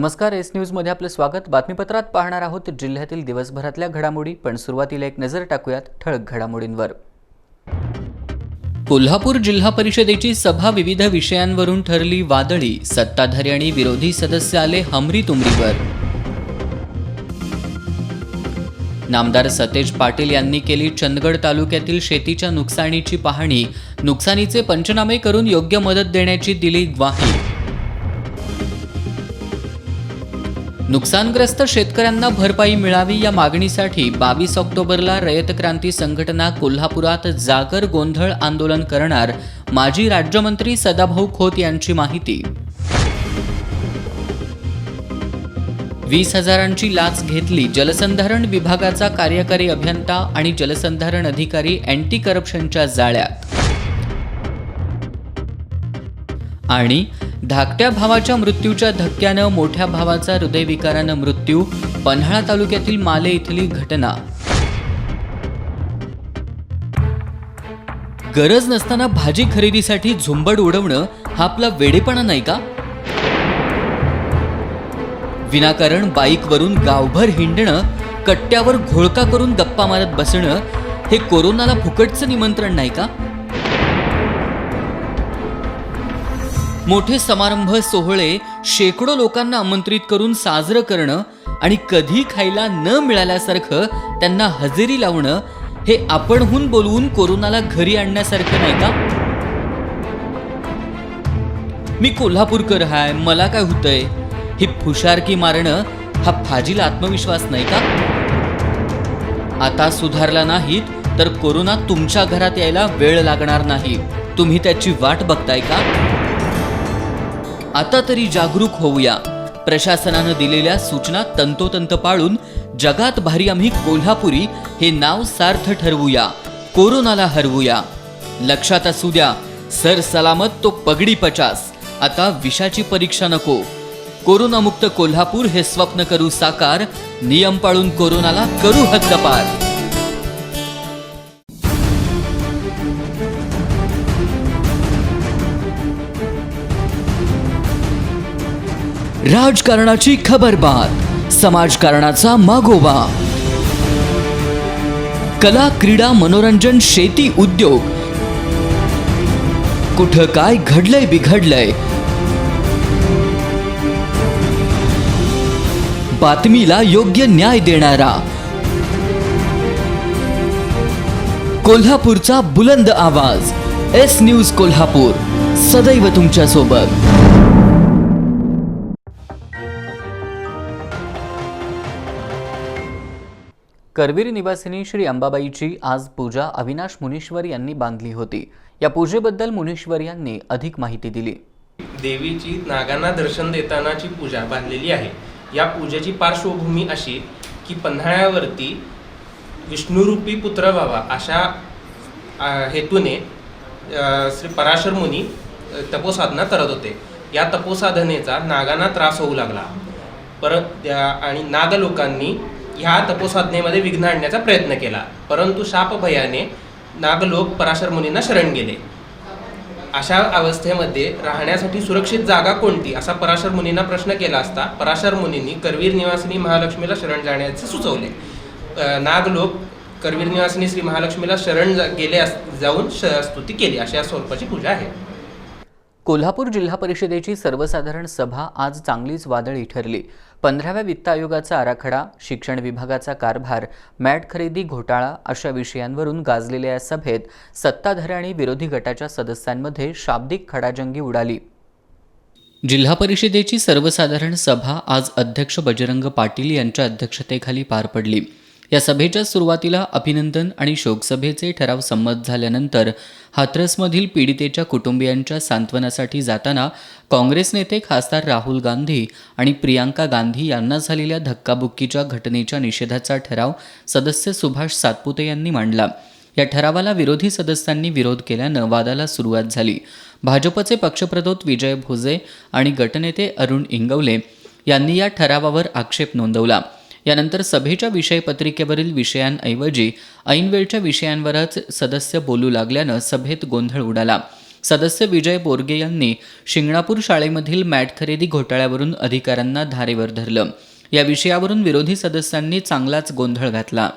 नमस्कार, एस न्यूजमध्ये आपलं स्वागत। बातमीपत्रात पाहणार आहोत जिल्ह्यातील दिवसभरातल्या घडामोडी, पण सुरुवातीला एक नजर टाकूयात ठळक घडामोडींवर। कोल्हापूर जिल्हा परिषदेची सभा विविध विषयांवरून ठरली वादळी। सत्ताधारी आणि विरोधी सदस्य आले हमरी तुमरीवर। नामदार सतेज पाटील यांनी केली चंदगड तालुक्यातील शेतीच्या नुकसानीची पाहणी। नुकसानीचे पंचनामे करून योग्य मदत देण्याची दिली ग्वाही। नुकसानग्रस्त शेतकऱ्यांना भरपाई मिळावी या मागणीसाठी 22 ऑक्टोबरला रयत क्रांती संघटना कोल्हापुरात जागर गोंधळ आंदोलन करणार। माजी राज्यमंत्री सदाभाऊ खोत यांची माहिती। 20,000ची लाच घेतली। जलसंधारण विभागाचा कार्यकारी अभियंता आणि जलसंधारण अधिकारी अँटी करप्शनच्या जाळ्यात। आणि धाकट्या भावाच्या मृत्यूच्या धक्क्यानं मोठ्या भावाचा हृदयविकारानं मृत्यू। पन्हाळा तालुक्यातील माले इथली घटना। गरज नसताना भाजी खरेदीसाठी झुंबड उडवणं हा आपला वेडेपणा नाही का? विनाकारण बाईकवरून गावभर हिंडणं, कट्ट्यावर घोळका करून गप्पा मारत बसणं हे कोरोनाला फुकटचं निमंत्रण नाही का? मोठे समारंभ सोहळे शेकडो लोकांना आमंत्रित करून साजरं करणं आणि कधी खायला न मिळाल्यासारखं त्यांना हजेरी लावणं हे आपणहून बोलवून कोरोनाला घरी आणण्यासारखं नाही का? मी कोल्हापूरकर हाय, मला काय होतंय, ही फुशारकी मारणं हा फाजील आत्मविश्वास नाही का? आता सुधारला नाहीत तर कोरोना तुमच्या घरात यायला वेळ लागणार नाही। तुम्ही त्याची वाट बघताय का? आता तरी जागरूक होऊया। प्रशासनानं दिलेल्या सूचना तंतोतंत पाळून जगात भारी आम्ही कोल्हापुरी हे नाव सार्थ ठरवूया। कोरोनाला हरवूया। लक्षात असू द्या, सर सलामत तो पगडी 50। आता विषाची परीक्षा नको। कोरोनामुक्त कोल्हापूर हे स्वप्न करू साकार। नियम पाळून कोरोनाला करू हद्दपार। राजकारणाची खबरबात, समाजकारणाचा मागोवा, कला, क्रीडा, मनोरंजन, शेती, उद्योग, कुठं काय घडलंय बिघडलंय, बातमीला योग्य न्याय देणारा कोल्हापूरचा बुलंद आवाज। एस न्यूज कोल्हापूर, सदैव तुमच्या सोबत। करवीर निवासिनी श्री अंबाबाईची आज पूजा अविनाश मुनीश्वर यांनी बांधली होती। या पूजेबद्दल मुनीश्वर यांनी अधिक माहिती दिली। देवीची नागांना दर्शन देतानाची पूजा बांधलेली आहे। या पूजेची पार्श्वभूमी अशी की पन्हाळ्यावरती विष्णुरूपी पुत्र व्हावा अशा हेतूने श्री पराशर मुनी तपोसाधना करत होते। या तपोसाधनेचा नागांना त्रास होऊ लागला आणि नाग लोकांनी ह्या तपोसाधनेमध्ये विघ्न आणण्याचा प्रयत्न केला, परंतु शापभयाने नागलोक पराशर मुनींना शरण गेले। अशा अवस्थेमध्ये राहण्यासाठी सुरक्षित जागा कोणती असा पराशर मुनींना प्रश्न केला असता पराशर मुनींनी करवीर निवासिनी महालक्ष्मीला शरण जाण्याचे सुचवले। नागलोक करवीर निवासिनी श्री महालक्ष्मीला शरण जाऊन स्तुती केली। अशा स्वरूपाची पूजा आहे। कोल्हापूर जिल्हा परिषदेची सर्वसाधारण सभा आज चांगलीच वादळी ठरली। 15व्या वित्त आयोगाचा आराखडा, शिक्षण विभागाचा कारभार, मॅट खरेदी घोटाळा अशा विषयांवरून गाजलेल्या या सभेत सत्ताधारी आणि विरोधी गटाच्या सदस्यांमध्ये शाब्दिक खडाजंगी उडाली। जिल्हा परिषदेची सर्वसाधारण सभा आज अध्यक्ष बजरंग पाटील यांच्या अध्यक्षतेखाली पार पडली। या सभेच्या सुरुवातीला अभिनंदन आणि शोकसभेचे ठराव संमत झाल्यानंतर हाथरसमधील पीडितेच्या कुटुंबियांच्या सांत्वनासाठी जाताना काँग्रेस नेते खासदार राहुल गांधी आणि प्रियांका गांधी यांना झालेल्या धक्काबुक्कीच्या घटनेच्या निषेधाचा ठराव सदस्य सुभाष सातपुते यांनी मांडला। या ठरावाला विरोधी सदस्यांनी विरोध केल्यानं वादाला सुरुवात झाली। भाजपचे पक्षप्रतोद विजय भोजे आणि गटनेते अरुण इंगवले यांनी या ठरावावर आक्षेप नोंदवला। यानंतर सभेच्या विषयपत्रिकेवरील विषयांऐवजी ऐनवेळच्या विषयांवरच सदस्य बोलू लागल्यानं सभेत गोंधळ उडाला। सदस्य विजय बोरगे यांनी शिंगणापूर शाळेमधील मॅट खरेदी घोटाळ्यावरून अधिकाऱ्यांना धारेवर धरलं. या विषयावरून विरोधी सदस्यांनी चांगलाच गोंधळ घातला.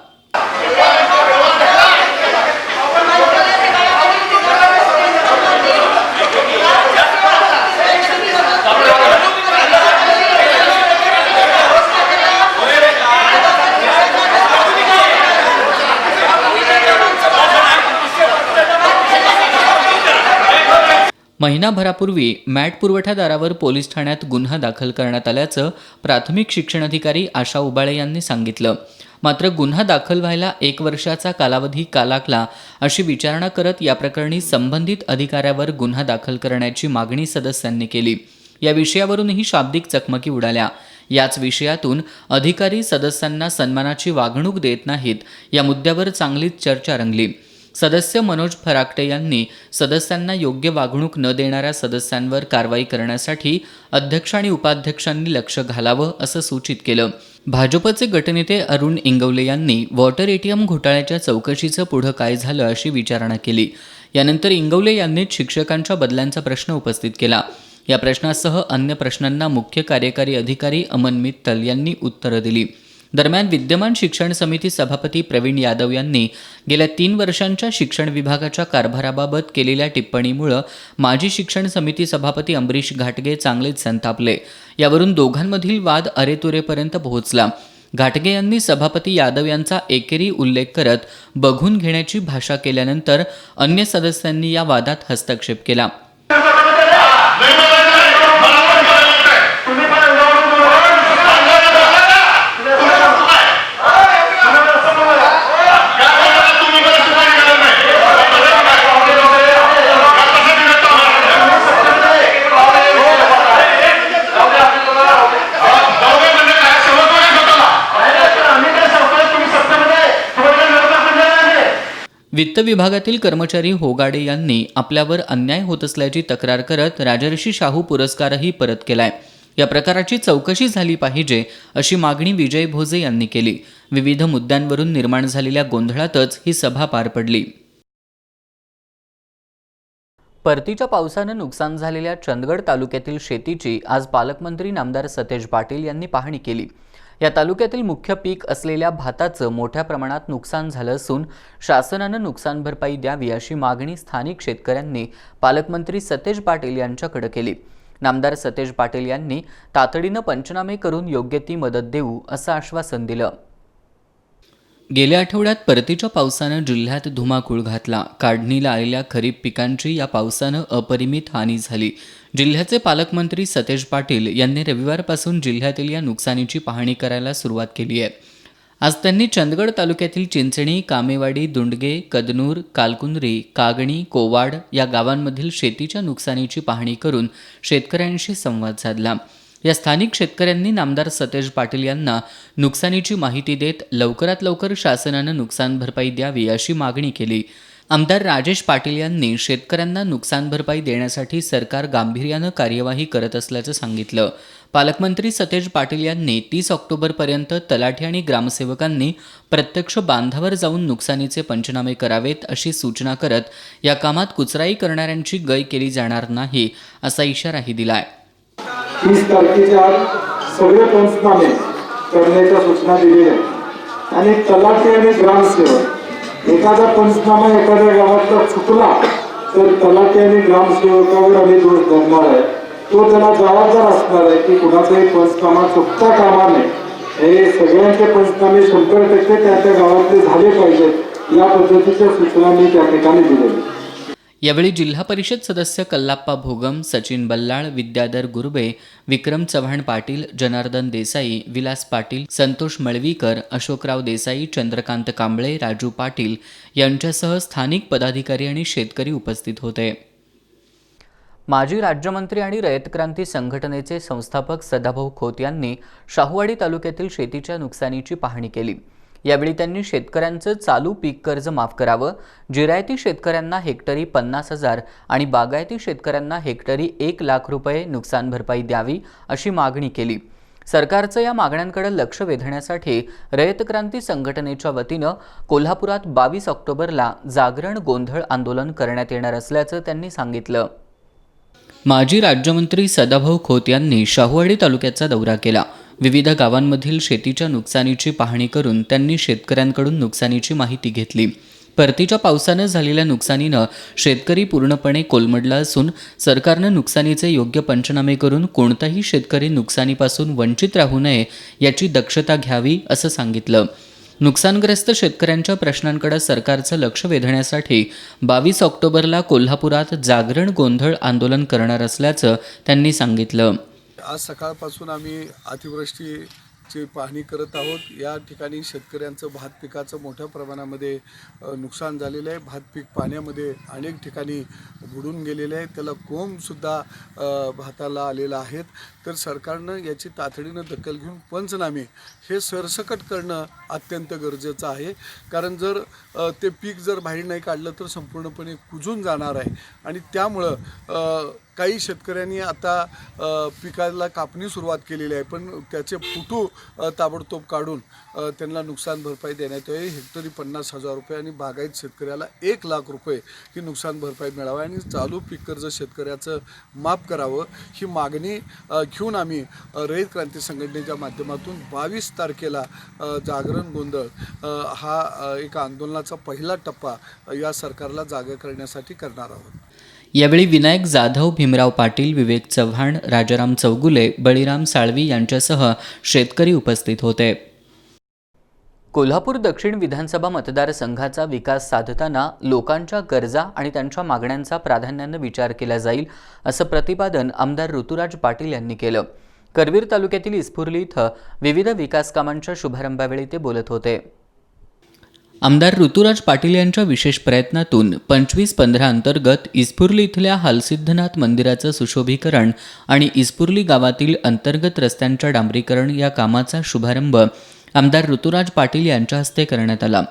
महिनाभरापूर्वी मॅट पुरवठादारावर पोलीस ठाण्यात गुन्हा दाखल करण्यात आल्याचं प्राथमिक शिक्षण अधिकारी आशा उबाळे यांनी सांगितलं. मात्र गुन्हा दाखल व्हायला 1 वर्षाचा कालावधी का लागला अशी विचारणा करत या प्रकरणी संबंधित अधिकाऱ्यावर गुन्हा दाखल करण्याची मागणी सदस्यांनी केली. या विषयावरूनही शाब्दिक चकमकी उडाल्या. याच विषयातून अधिकारी सदस्यांना सन्मानाची वागणूक देत नाहीत या मुद्द्यावर चांगलीच चर्चा रंगली. सदस्य मनोज फराकटे यांनी सदस्यांना योग्य वागणूक न देणाऱ्या सदस्यांवर कारवाई करण्यासाठी अध्यक्ष आणि उपाध्यक्षांनी लक्ष घालावं असं सूचित केलं. भाजपचे गटनेते अरुण इंगवले यांनी वॉटर एटीएम घोटाळ्याच्या चौकशीचं पुढं काय झालं अशी विचारणा केली. यानंतर इंगवले यांनी शिक्षकांच्या बदल्यांचा प्रश्न उपस्थित केला. या प्रश्नासह अन्य प्रश्नांना मुख्य कार्यकारी अधिकारी अमन मित्तल यांनी उत्तरं दिली. दरम्यान विद्यमान शिक्षण समिती सभापती प्रवीण यादव यांनी गेल्या 3 वर्षांच्या शिक्षण विभागाच्या कारभाराबाबत केलेल्या टिप्पणीमुळे माजी शिक्षण समिती सभापती अमरीश घाटगे चांगलेच संतापले. यावरून दोघांमधील वाद अरेतुरेपर्यंत पोहोचला. घाटगे यांनी सभापती यादव यांचा एकेरी उल्लेख करत बघून घेण्याची भाषा केल्यानंतर अन्य सदस्यांनी या वादात हस्तक्षेप केला. वित्त विभागातील कर्मचारी होगाडे यांनी आपल्यावर अन्याय होत असल्याची तक्रार करत राजर्षी शाहू पुरस्कारही परत केलाय. या प्रकाराची चौकशी झाली पाहिजे अशी मागणी विजय भोजे यांनी केली. विविध मुद्द्यांवरून निर्माण झालेल्या गोंधळातच ही सभा पार पडली. परतीच्या पावसानं नुकसान झालेल्या चंदगड तालुक्यातील शेतीची आज पालकमंत्री नामदार सतेज पाटील यांनी पाहणी केली. या तालुक्यातील मुख्य पीक असलेल्या भाताचं मोठ्या प्रमाणात नुकसान झालं असून शासनानं नुकसान भरपाई द्यावी अशी मागणी स्थानिक शेतकऱ्यांनी पालकमंत्री सतेज पाटील यांच्याकडे केली. नामदार सतेज पाटील यांनी तातडीनं पंचनामे करून योग्य ती मदत देऊ असं आश्वासन दिलं. गेल्या आठवड्यात परतीच्या पावसानं जिल्ह्यात धुमाकूळ घातला. काढणीला आलेल्या खरीप पिकांची या पावसानं अपरिमित हानी झाली. जिल्ह्याचे पालकमंत्री सतेज पाटील यांनी रविवारपासून जिल्ह्यातील या नुकसानीची पाहणी करायला सुरुवात केली आहे. आज त्यांनी चंदगड तालुक्यातील चिंचणी, कामेवाडी, दुंडगे, कदनूर, कालकुंद्री, कागणी, कोवाड या गावांमधील शेतीच्या नुकसानीची पाहणी करून शेतकऱ्यांशी संवाद साधला. या स्थानिक शेतकऱ्यांनी नामदार सतेज पाटील यांना नुकसानीची माहिती देत लवकरात लवकर शासनानं नुकसान भरपाई द्यावी अशी मागणी केली. आमदार राजेश पाटील यांनी शेतकऱ्यांना नुकसान भरपाई देण्यासाठी सरकार गांभीर्यानं कार्यवाही करत असल्याचं सांगितलं. पालकमंत्री सतेज पाटील यांनी 30 ऑक्टोबरपर्यंत तलाठी आणि ग्रामसेवकांनी प्रत्यक्ष बांधावर जाऊन नुकसानीचे पंचनामे करावेत अशी सूचना करत या कामात कुचराई करणाऱ्यांची गय केली जाणार नाही असा इशाराही दिलाय. 30 तारखेच्या आत सगळे पंचनामे करण्याच्या सूचना दिलेल्या आहेत आणि तलाठी आणि ग्रामसेवक एखादा पंचनामा एखाद्या गावातला चुकला तर तलाठी आणि ग्रामसेवकावर आम्ही दोष धरणार आहे. तो त्याला जबाबदार असणार आहे की कुणाचाही पंचनामा चुकता कामा नये. हे सगळ्यांचे पंचनामे 100% त्या गावातले झाले पाहिजेत या पद्धतीच्या सूचना मी त्या ठिकाणी दिलेल्या. यावेळी जिल्हा परिषद सदस्य कल्लाप्पा भोगम, सचिन बल्लाळ, विद्याधर गुरबे, विक्रम चव्हाण पाटील, जनार्दन देसाई, विलास पाटील, संतोष मळवीकर, अशोकराव देसाई, चंद्रकांत कांबळे, राजू पाटील यांच्यासह स्थानिक पदाधिकारी आणि शेतकरी उपस्थित होते. माजी राज्यमंत्री आणि रयत क्रांती संघटनेचे संस्थापक सदाभाऊ खोत यांनी शाहूवाडी तालुक्यातील शेतीच्या नुकसानीची पाहणी केली. यावेळी त्यांनी शेतकऱ्यांचं चालू पीक कर्ज माफ करावं, जिरायती शेतकऱ्यांना हेक्टरी 50,000 आणि बागायती शेतकऱ्यांना हेक्टरी 1 लाख रुपये नुकसान भरपाई द्यावी अशी मागणी केली. सरकारचं या मागण्यांकडे लक्ष वेधण्यासाठी रयत क्रांती संघटनेच्या वतीनं कोल्हापुरात 22 ऑक्टोबरला जागरण गोंधळ आंदोलन करण्यात येणार असल्याचं त्यांनी सांगितलं. माजी राज्यमंत्री सदाभाऊ खोत यांनी शाहूवाडी तालुक्याचा दौरा केला. विविध गावांमधील शेतीच्या नुकसानीची पाहणी करून त्यांनी शेतकऱ्यांकडून नुकसानीची माहिती घेतली. परतीच्या पावसानं झालेल्या नुकसानीनं शेतकरी पूर्णपणे कोलमडला असून सरकारनं नुकसानीचे योग्य पंचनामे करून कोणताही शेतकरी नुकसानीपासून वंचित राहू नये याची दक्षता घ्यावी असं सांगितलं. नुकसानग्रस्त शेतकऱ्यांच्या प्रश्नांकडे सरकारचं लक्ष वेधण्यासाठी 22 ऑक्टोबरला कोल्हापुरात जागरण गोंधळ आंदोलन करणार असल्याचं त्यांनी सांगितलं. आज सकाळपासून आम्ही अतिवृष्टीची पाहणी करत आहोत. या ठिकाणी शेतकऱ्यांचं भात पिकाचं मोठ्या प्रमाणामध्ये नुकसान झालेलं आहे. भात पीक पाण्यामध्ये अनेक ठिकाणी बुडून गेलेले आहे. त्याला कोंबसुद्धा भाताला आलेला आहेत. तर सरकारनं याची तातडीनं दखल घेऊन पंचनामे हे सरसकट करणं अत्यंत गरजेचं आहे. कारण जर ते पीक जर बाहेर नाही काढलं तर संपूर्णपणे कुजून जाणार आहे. आणि त्यामुळं काही शेतकऱ्यांनी आता पिकाला कापणी सुरुवात केलेली आहे, पण त्याचे फुटू ताबडतोब काढून त्यांना नुकसान भरपाई देण्यात यावी. हेक्टरी 50,000 रुपये आणि बागायत शेतकऱ्याला 1,00,000 रुपये ही नुकसान भरपाई मिळावी आणि चालू पीक कर्ज शेतकऱ्याचं माफ करावं ही मागणी घेऊन आम्ही रयत क्रांती संघटनेच्या माध्यमातून 22 तारखेला जागरण गोंधळ हा एक आंदोलनाचा पहिला टप्पा या सरकारला जागा करण्यासाठी करणार आहोत. यावेळी विनायक जाधव, भीमराव पाटील, विवेक चव्हाण, राजाराम चौगुले, बळीराम साळवी यांच्यासह शेतकरी उपस्थित होते. कोल्हापूर दक्षिण विधानसभा मतदारसंघाचा विकास साधताना लोकांच्या गरजा आणि त्यांच्या मागण्यांचा प्राधान्यानं विचार केला जाईल असं प्रतिपादन आमदार ऋतुराज पाटील यांनी केलं. करवीर तालुक्यातील इस्फुर्ली इथं विविध विकास कामांच्या शुभारंभावेळी ते बोलत होते. आमदार ऋतुराज पाटील यांच्या विशेष प्रयत्नातून 25-15 अंतर्गत इस्फुर्ली इथल्या हालसिद्धनाथ मंदिराचं सुशोभीकरण आणि इस्फुर्ली गावातील अंतर्गत रस्त्यांच्या डांबरीकरण या कामाचा शुभारंभ आमदार ऋतुराज पाटील यांच्या हस्ते करण्यात आला.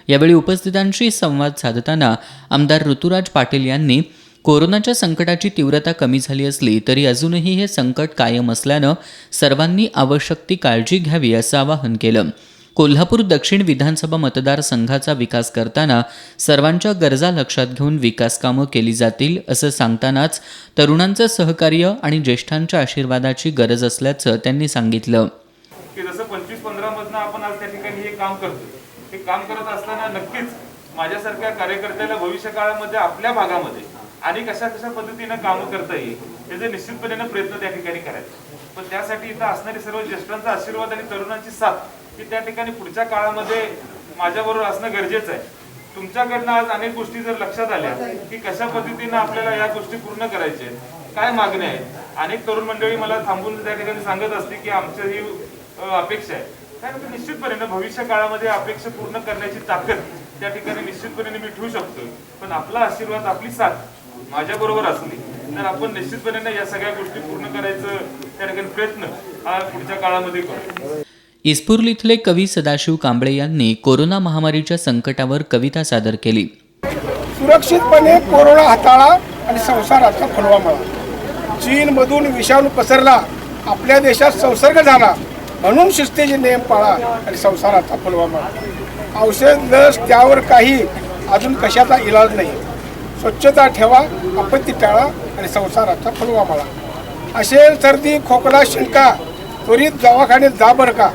यावेळी उपस्थितांशी संवाद साधताना आमदार ऋतुराज पाटील यांनी कोरोनाच्या संकटाची तीव्रता कमी झाली असली तरी अजूनही हे संकट कायम असल्यानं सर्वांनी आवश्यक ती काळजी घ्यावी असं आवाहन केलं. कोल्हापूर दक्षिण विधानसभा मतदारसंघाचा विकास करताना सर्वांच्या गरजा लक्षात घेऊन विकास कामं केली जातील असं सांगतानाच तरुणांचं सहकार्य आणि ज्येष्ठांच्या आशीर्वादाची गरज असल्याचं त्यांनी सांगितलं. की जसं 25-15 मधनं आपण आज त्या ठिकाणी हे काम करतो. हे काम करत असताना नक्कीच माझ्यासारख्या कार्यकर्त्याला भविष्य काळामध्ये आपल्या भागामध्ये आणि कशा पद्धतीनं कामं करता येईल याचे निश्चितपणे प्रयत्न त्या ठिकाणी करायचे. पण त्यासाठी इथं असणारे सर्व ज्येष्ठांचा आशीर्वाद आणि तरुणांची साथ की त्या ठिकाणी पुढच्या काळामध्ये माझ्याबरोबर असणं गरजेचं आहे. तुमच्याकडनं आज अनेक गोष्टी जर लक्षात आल्या की कशा पद्धतीनं आपल्याला या गोष्टी पूर्ण करायच्या आहेत, काय मागण्या आहेत. अनेक तरुण मंडळी मला थांबून त्या ठिकाणी सांगत असते की आमच्या ही अपेक्षा आहे. त्यानंतर निश्चितपणे भविष्य काळामध्ये अपेक्षा पूर्ण करण्याची ताकद त्या ठिकाणी निश्चितपणे मी ठेवू शकतो. पण आपला आशीर्वाद, आपली साथ माझ्याबरोबर असली तर आपण निश्चितपणे या सगळ्या गोष्टी पूर्ण करायचं त्या ठिकाणी प्रयत्न हा पुढच्या काळामध्ये करू. इस्फुर्ली इथले कवी सदाशिव कांबळे यांनी कोरोना महामारीच्या संकटावर कविता सादर केली. सुरक्षितपणे कोरोना हाताळा आणि संसाराचा फुलवा मळा. चीनमधून विषाणू पसरला, आपल्या देशात संसर्ग झाला, म्हणून शिस्तीचे नियम पाळा आणि संसाराचा फुलवा मळा. औषध, लस त्यावर काही अजून कशाचा इलाज नाही. स्वच्छता ठेवा, आपत्ती टाळा आणि संसाराचा फुलवा मळा. असेल सर्दी, खोकला, शिंका त्वरित दवाखान्यात जा बरं का.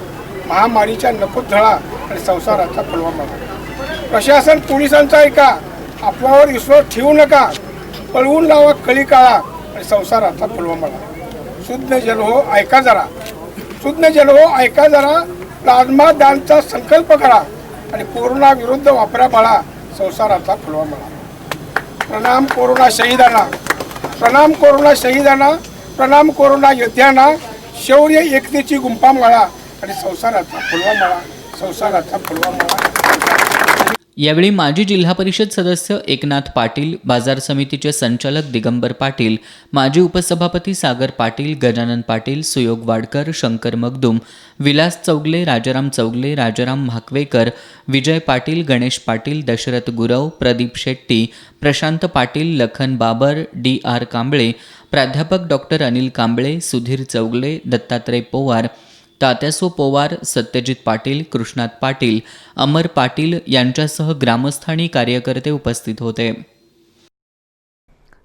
महामारीच्या नकोत झळा आणि संसाराचा फुलवा मळा. प्रशासन, पोलिसांचा ऐका, अफवावर विश्वास ठेवू नका. पळवून लावा कळी काळा आणि संसाराचा फुलवा मळा. शुद्ध जल हो ऐका जरा, शुद्ध जल हो ऐका जरा. प्लाझ्मा दानचा संकल्प करा आणि कोरोना विरुद्ध वापरा बाळा. संसाराचा फुलवा मळा. प्रणाम कोरोना शहीदांना, प्रणाम कोरोना शहीदांना, प्रणाम कोरोना योद्ध्यांना. शौर्य एकतेची गुंफा मळा आणि संसाराचा फुलवा मळा. संसाराचा फुलवा मळा. यावेळी माजी जिल्हा परिषद सदस्य एकनाथ पाटील, बाजार समितीचे संचालक दिगंबर पाटील, माजी उपसभापती सागर पाटील, गजानन पाटील, सुयोग वाडकर, शंकर मगदूम, विलास चौगले, राजाराम चौगले, राजाराम म्हाकवेकर, विजय पाटील, गणेश पाटील, दशरथ गुरव, प्रदीप शेट्टी, प्रशांत पाटील, लखन बाबर, DR कांबळे, प्राध्यापक डॉक्टर अनिल कांबळे, सुधीर चौगले, दत्तात्रय पोवार, तात्यासो पोवार, सत्यजित पाटील, कृष्णात पाटील, अमर पाटील यांच्यासह ग्रामस्थ आणि कार्यकर्ते उपस्थित होते.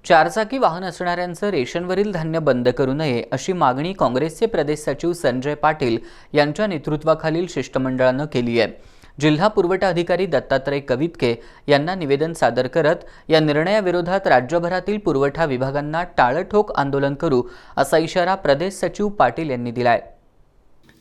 चारचाकी वाहन असणाऱ्यांचं रेशनवरील धान्य बंद करू नये अशी मागणी काँग्रेसचे प्रदेश सचिव संजय पाटील यांच्या नेतृत्वाखालील शिष्टमंडळानं केली आहे. जिल्हा पुरवठा अधिकारी दत्तात्रय कवितके यांना निवेदन सादर करत या निर्णयाविरोधात राज्यभरातील पुरवठा विभागांना टाळठोक आंदोलन करू असा इशारा प्रदेश सचिव पाटील यांनी दिलाय.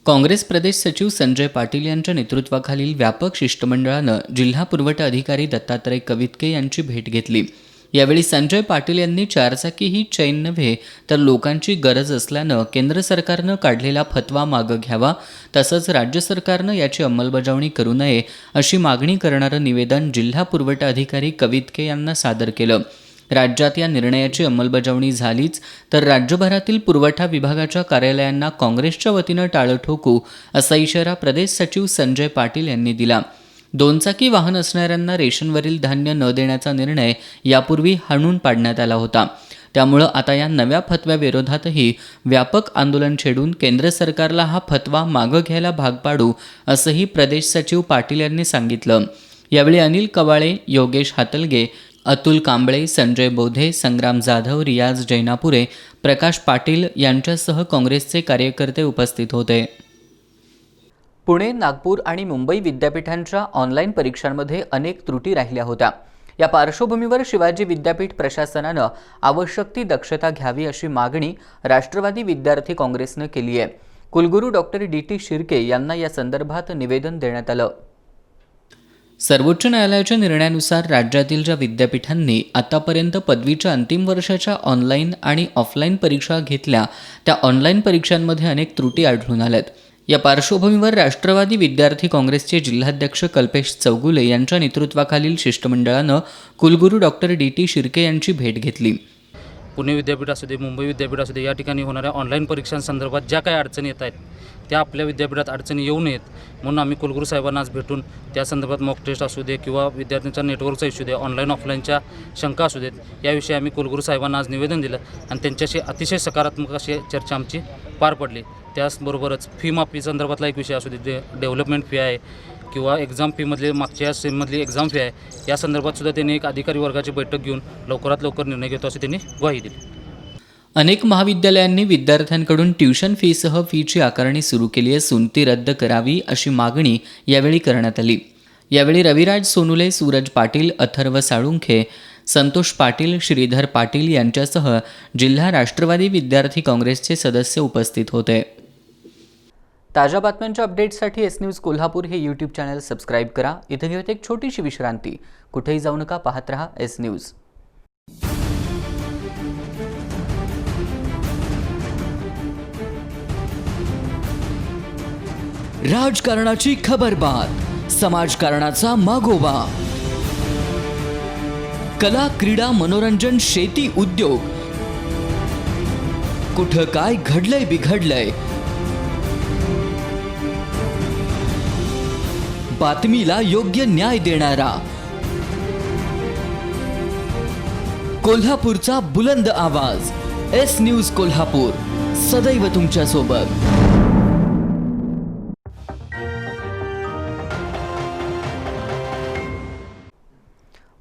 काँग्रेस प्रदेश सचिव संजय पाटील यांच्या नेतृत्वाखालील व्यापक शिष्टमंडळानं जिल्हा पुरवठा अधिकारी दत्तात्रय कवितके यांची भेट घेतली. यावेळी संजय पाटील यांनी चारचाकी ही चैन नव्हे तर लोकांची गरज असल्यानं केंद्र सरकारनं काढलेला फतवा मागं घ्यावा, तसंच राज्य सरकारनं याची अंमलबजावणी करू नये अशी मागणी करणारं निवेदन जिल्हा पुरवठा अधिकारी कवितके यांना सादर केलं. राज्यात या निर्णयाची अंमलबजावणी झालीच तर राज्यभरातील पुरवठा विभागाच्या कार्यालयांना काँग्रेसच्या वतीनं टाळं ठोकू असा इशारा प्रदेश सचिव संजय पाटील यांनी दिला. दोनचाकी वाहन असणाऱ्यांना रेशनवरील धान्य न देण्याचा निर्णय यापूर्वी हाणून पाडण्यात आला होता. त्यामुळं आता या नव्या फतव्याविरोधातही व्यापक आंदोलन छेडून केंद्र सरकारला हा फतवा मागं घ्यायला भाग पाडू असंही प्रदेश सचिव पाटील यांनी सांगितलं. यावेळी अनिल कवाळे, योगेश हातलगे, अतुल कांबळे, संजय बोधे, संग्राम जाधव, रियाज जैनापुरे, प्रकाश पाटील यांच्यासह काँग्रेसचे कार्यकर्ते उपस्थित होते. पुणे, नागपूर आणि मुंबई विद्यापीठांच्या ऑनलाईन परीक्षांमध्ये अनेक त्रुटी राहिल्या होत्या. या पार्श्वभूमीवर शिवाजी विद्यापीठ प्रशासनानं आवश्यक ती दक्षता घ्यावी अशी मागणी राष्ट्रवादी विद्यार्थी काँग्रेसनं केली आहे. कुलगुरू डॉक्टर DT शिर्के यांना या संदर्भात निवेदन देण्यात आलं. सर्वोच्च न्यायालयाच्या निर्णयानुसार राज्यातील ज्या विद्यापीठांनी आतापर्यंत पदवीच्या अंतिम वर्षाच्या ऑनलाईन आणि ऑफलाईन परीक्षा घेतल्या त्या ऑनलाईन परीक्षांमध्ये अनेक त्रुटी आढळून आल्यात. या पार्श्वभूमीवर राष्ट्रवादी विद्यार्थी काँग्रेसचे जिल्हाध्यक्ष कल्पेश चौगुले यांच्या नेतृत्वाखालील शिष्टमंडळानं कुलगुरू डॉक्टर DT शिर्के यांची भेट घेतली. पुणे विद्यापीठ असू दे, मुंबई विद्यापीठ असू दे, या ठिकाणी होणाऱ्या ऑनलाईन परीक्षांसंदर्भात ज्या काही अडचणी येत आहेत त्या आपल्या विद्यापीठात अडचणी येऊ नयेत म्हणून आम्ही कुलगुरू साहेबांना आज भेटून त्या संदर्भात मॉक टेस्ट असू दे किंवा विद्यार्थ्यांचा नेटवर्कचा इश्यू दे, ऑनलाईन ऑफलाईनच्या शंका असू देत, याविषयी आम्ही कुलगुरू साहेबांना आज निवेदन दिलं आणि त्यांच्याशी अतिशय सकारात्मक अशी चर्चा आमची पार पडली. त्याचबरोबरच फी माफी संदर्भातला एक विषय असू दे, डेव्हलपमेंट फी आहे किंवा एक्झाम फीमधली मागच्या सेममधली एक्झाम फी आहे, या संदर्भात सुद्धा त्यांनी एक अधिकारी वर्गाची बैठक घेऊन लवकरात लवकर निर्णय घेतो अशी त्यांनी ग्वाही दिली. अनेक महाविद्यालयांनी विद्यार्थ्यांकडून ट्यूशन फीसह फीची आकारणी सुरू केली असून ती रद्द करावी अशी मागणी यावेळी करण्यात आली. यावेळी रविराज सोनुले, सूरज पाटील, अथर्व साळुंखे, संतोष पाटील, श्रीधर पाटील यांच्यासह जिल्हा राष्ट्रवादी विद्यार्थी काँग्रेसचे सदस्य उपस्थित होते. ताज्या बातम्यांच्या अपडेट्ससाठी एस न्यूज कोल्हापूर हे यूट्यूब चॅनल सबस्क्राईब करा. इथे घेऊयात एक छोटीशी विश्रांती. कुठेही जाऊ नका, पाहत रहा एस न्यूज. राजकारणाची खबरबात, समाजकारणाचा मागोवा, कला, क्रीडा, मनोरंजन, शेती, उद्योग, कुठं काय घडलंय बिघडलंय, बातमीला योग्य न्याय देणारा, कोल्हापूरचा बुलंद आवाज, एस न्यूज कोल्हापूर, सदैव तुमच्या सोबत.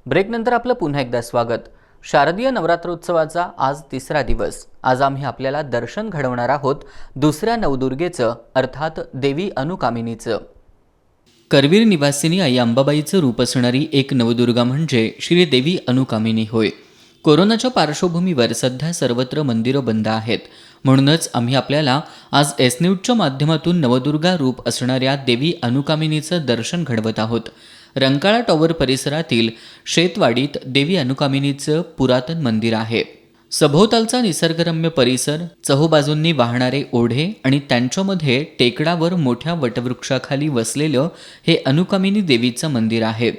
ब्रेकनंतर आपलं पुन्हा एकदा स्वागत. शारदीय नवरात्रोत्सवाचा आज तिसरा दिवस. आज आम्ही आपल्याला दर्शन घडवणार आहोत दुसऱ्या नवदुर्गेचं, अर्थात देवी अनुकामिनीचं. करवीर निवासिनी आई अंबाबाईचं रूप असणारी एक नवदुर्गा म्हणजे श्री देवी अनुकामिनी होय. कोरोनाच्या पार्श्वभूमीवर सध्या सर्वत्र मंदिरं बंद आहेत. म्हणूनच आम्ही आपल्याला आज एस न्यूजच्या माध्यमातून नवदुर्गा रूप असणाऱ्या देवी अनुकामिनीचं दर्शन घडवत आहोत. रंकाळा टॉवर परिसरातील शेतवाडीत देवी अनुकामिनीचं पुरातन मंदिर आहे. सभोवतालचा निसर्गरम्य परिसर, चहूबाजूंनी वाहणारे ओढे आणि त्यांच्यामध्ये टेकडावर मोठ्या वटवृक्षाखाली वसलेलं हे अनुकामिनी देवीचं मंदिर आहे.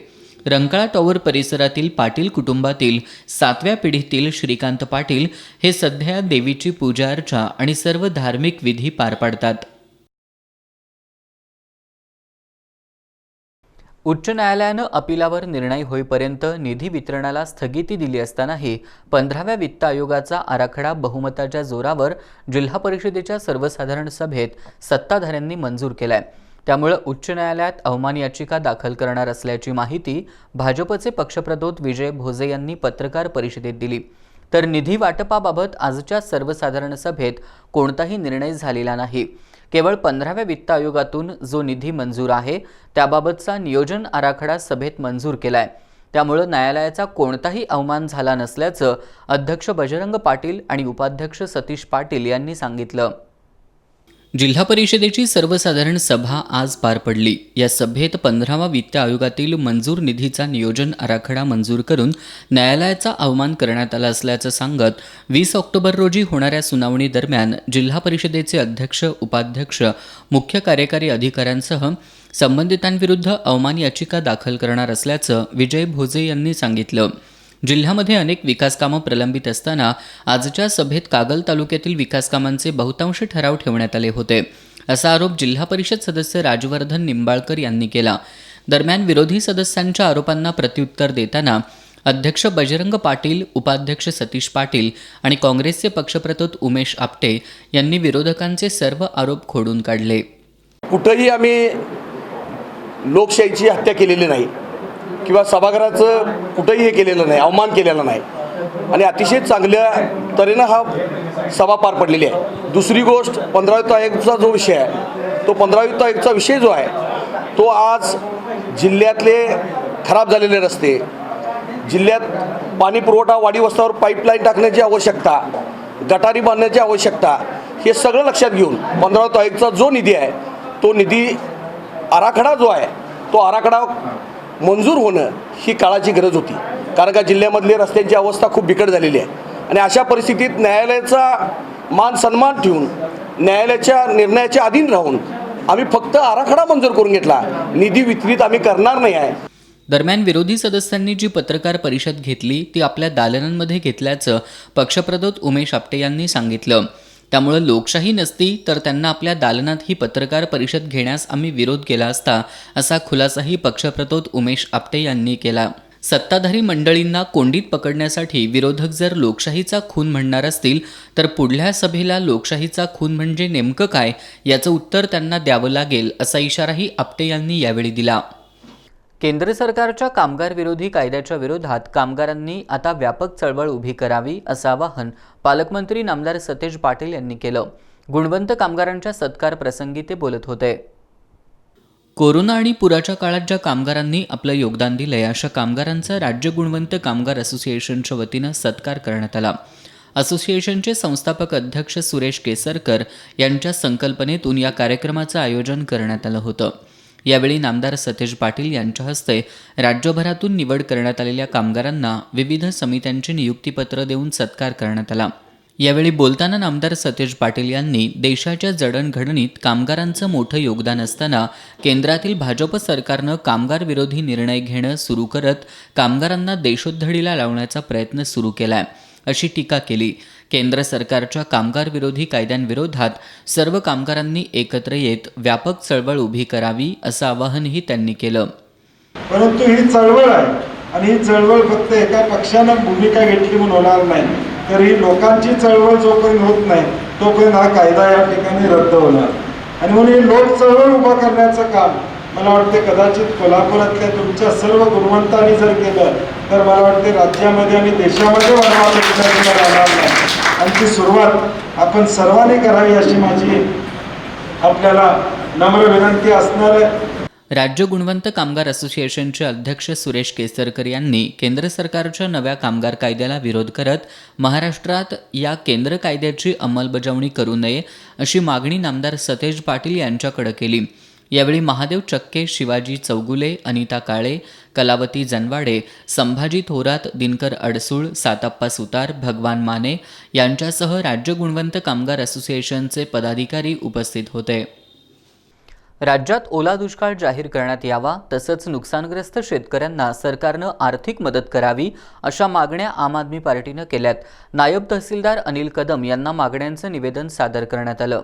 रंकाळा टॉवर परिसरातील पाटील कुटुंबातील 7व्या पिढीतील श्रीकांत पाटील हे सध्या देवीची पूजा अर्चा आणि सर्व धार्मिक विधी पार पाडतात. उच्च न्यायालयानं अपिलावर निर्णय होईपर्यंत निधी वितरणाला स्थगिती दिली असतानाही 15व्या वित्त आयोगाचा आराखडा बहुमताच्या जोरावर जिल्हा परिषदेच्या सर्वसाधारण सभेत सत्ताधाऱ्यांनी मंजूर केलाय। त्यामुळे उच्च न्यायालयात अवमान याचिका दाखल करणार असल्याची माहिती भाजपचे पक्षप्रतोद विजय भोजे यांनी पत्रकार परिषदेत दिली। तर निधी वाटपाबाबत आजच्या सर्वसाधारण सभेत कोणताही निर्णय झालेला नाही। केवळ 15व्या वित्त आयोगातून जो निधी मंजूर आहे त्याबाबतचा नियोजन आराखडा सभेत मंजूर केलाय। त्यामुळे न्यायालयाचा कोणताही अवमान झाला नसल्याचं अध्यक्ष बजरंग पाटील आणि उपाध्यक्ष सतीश पाटील यांनी सांगितलं। जिल्हा परिषदेची सर्वसाधारण सभा आज पार पडली। या सभेत 15वा वित्त आयोगातील मंजूर निधीचा नियोजन आराखडा मंजूर करून न्यायालयाचा अवमान करण्यात आला असल्याचं सांगत 20 ऑक्टोबर रोजी होणाऱ्या सुनावणी दरम्यान जिल्हा परिषदेचे अध्यक्ष, उपाध्यक्ष, मुख्य कार्यकारी अधिकाऱ्यांसह संबंधितांविरुद्ध अवमान याचिका दाखल करणार असल्याचं विजय भोजे यांनी सांगितलं। जिल्ह्यामध्ये अनेक विकासकामं प्रलंबित असताना आजच्या सभेत कागल तालुक्यातील विकासकामांचे बहुतांश ठराव ठेवण्यात आले होते, असा आरोप जिल्हा परिषद सदस्य राजवर्धन निंबाळकर यांनी केला। दरम्यान विरोधी सदस्यांच्या आरोपांना प्रत्युत्तर देताना अध्यक्ष बजरंग पाटील, उपाध्यक्ष सतीश पाटील आणि काँग्रेसचे पक्षप्रतोद उमेश आपटे यांनी विरोधकांचे सर्व आरोप खोडून काढले। कुठेही आम्ही लोकशाहीची हत्या केलेली नाही किंवा सभागृहाचं कुठंही हे केलेलं नाही, अवमान केलेला नाही आणि अतिशय चांगल्या तऱ्हेनं हा सभा पार पडलेली आहे। दुसरी गोष्ट 15 वित्त आयोगाचा जो विषय आहे तो 15 वित्त आयोगाचा विषय जो आहे तो आज जिल्ह्यातले खराब झालेले रस्ते, जिल्ह्यात पाणी पुरवठा वाडी वस्त्यावर पाईपलाईन टाकण्याची आवश्यकता, गटारी बांधण्याची आवश्यकता, हे सगळं लक्षात घेऊन 15 वित्त आयोगाचा जो निधी आहे तो निधी आराखडा जो आहे तो आराखडा मंजूर होणं ही काळाची गरज होती। कारण का जिल्ह्यामधली रस्त्यांची अवस्था खूप बिकट झालेली आहे आणि अशा परिस्थितीत न्यायालयाचा मान सन्मान ठेवून न्यायालयाच्या निर्णयाच्या अधीन राहून आम्ही फक्त आराखडा मंजूर करून घेतला, निधी वितरित आम्ही करणार नाही आहे। दरम्यान विरोधी सदस्यांनी जी पत्रकार परिषद घेतली ती आपल्या दालनांमध्ये घेतल्याचं पक्षप्रतोद उमेश आपटे यांनी सांगितलं। त्यामुळे लोकशाही नसती तर त्यांना आपल्या दालनात ही पत्रकार परिषद घेण्यास आम्ही विरोध केला असता, असा खुलासाही पक्षप्रतोद उमेश आपटे यांनी केला। सत्ताधारी मंडळींना कोंडीत पकडण्यासाठी विरोधक जर लोकशाहीचा खून म्हणणार असतील तर पुढल्या सभेला लोकशाहीचा खून म्हणजे नेमकं काय याचं उत्तर त्यांना द्यावं लागेल, असा इशाराही आपटे यांनी यावेळी दिला। केंद्र सरकारच्या कामगार विरोधी कायद्याच्या विरोधात कामगारांनी आता व्यापक चळवळ उभी करावी, असं आवाहन पालकमंत्री नामदार सतेज पाटील यांनी केलं। गुणवंत कामगारांच्या सत्कार प्रसंगी ते बोलत होते। कोरोना आणि पुराच्या काळात ज्या कामगारांनी आपलं योगदान दिलंय अशा कामगारांचा राज्य गुणवंत कामगार असोसिएशनच्या वतीनं सत्कार करण्यात आला। असोसिएशनचे संस्थापक अध्यक्ष सुरेश केसरकर यांच्या संकल्पनेतून या कार्यक्रमाचं आयोजन करण्यात आलं होतं। यावेळी नामदार सतेज पाटील यांच्या हस्ते राज्यभरातून निवड करण्यात आलेल्या कामगारांना विविध समित्यांचे नियुक्तीपत्र देऊन सत्कार करण्यात आला। यावेळी बोलताना नामदार सतेज पाटील यांनी देशाच्या जडणघडणीत कामगारांचं मोठं योगदान असताना केंद्रातील भाजप सरकारनं कामगार विरोधी निर्णय घेणं सुरू करत कामगारांना देशोधडीला लावण्याचा प्रयत्न सुरू केलाय, अशी टीका केली। केंद्र सरकारच्या कामगार विरोधी कायद्यांविरोधात सर्व कामगारांनी एकत्र येत व्यापक चळवळ उभी करावी, असं आवाहनही त्यांनी केलं। परंतु ही चळवळ आहे आणि ही चळवळ फक्त एका पक्षानं भूमिका घेतली म्हणून होणार नाही, तर ही लोकांची चळवळ जोपर्यंत होत नाही तोपर्यंत हा कायदा या ठिकाणी रद्द होणार आणि म्हणून ही लोक चळवळ उभा करण्याचं काम मला वाटते कदाचित कोल्हापुरातल्या तुमच्या सर्व गुणवंतांनी जर केलं तर मला वाटते राज्यामध्ये आणि देशामध्ये राहणार नाही आणि ती सुरुवात आपण सर्वांनी करावी अशी माझी आपल्याला नम्र विनंती असणार आहे। राज्य गुणवंत कामगार असोसिएशनचे अध्यक्ष सुरेश केसरकर यांनी केंद्र सरकारच्या नव्या कामगार कायद्याला विरोध करत महाराष्ट्रात या केंद्र कायद्याची अंमलबजावणी करू नये अशी मागणी नामदार सतेज पाटील यांच्याकडे केली। यावेळी महादेव चक्के, शिवाजी चौगुले, अनिता काळे, कलावती जनवाडे, संभाजी थोरात, दिनकर अडसूळ, साताप्पा सुतार, भगवान माने यांच्यासह राज्य गुणवंत कामगार असोसिएशनचे पदाधिकारी उपस्थित होते। राज्यात ओला दुष्काळ जाहीर करण्यात यावा तसंच नुकसानग्रस्त शेतकऱ्यांना सरकारनं आर्थिक मदत करावी अशा मागण्या आम आदमी पार्टीनं केल्यात। नायब तहसीलदार अनिल कदम यांना मागण्यांचं निवेदन सादर करण्यात आलं।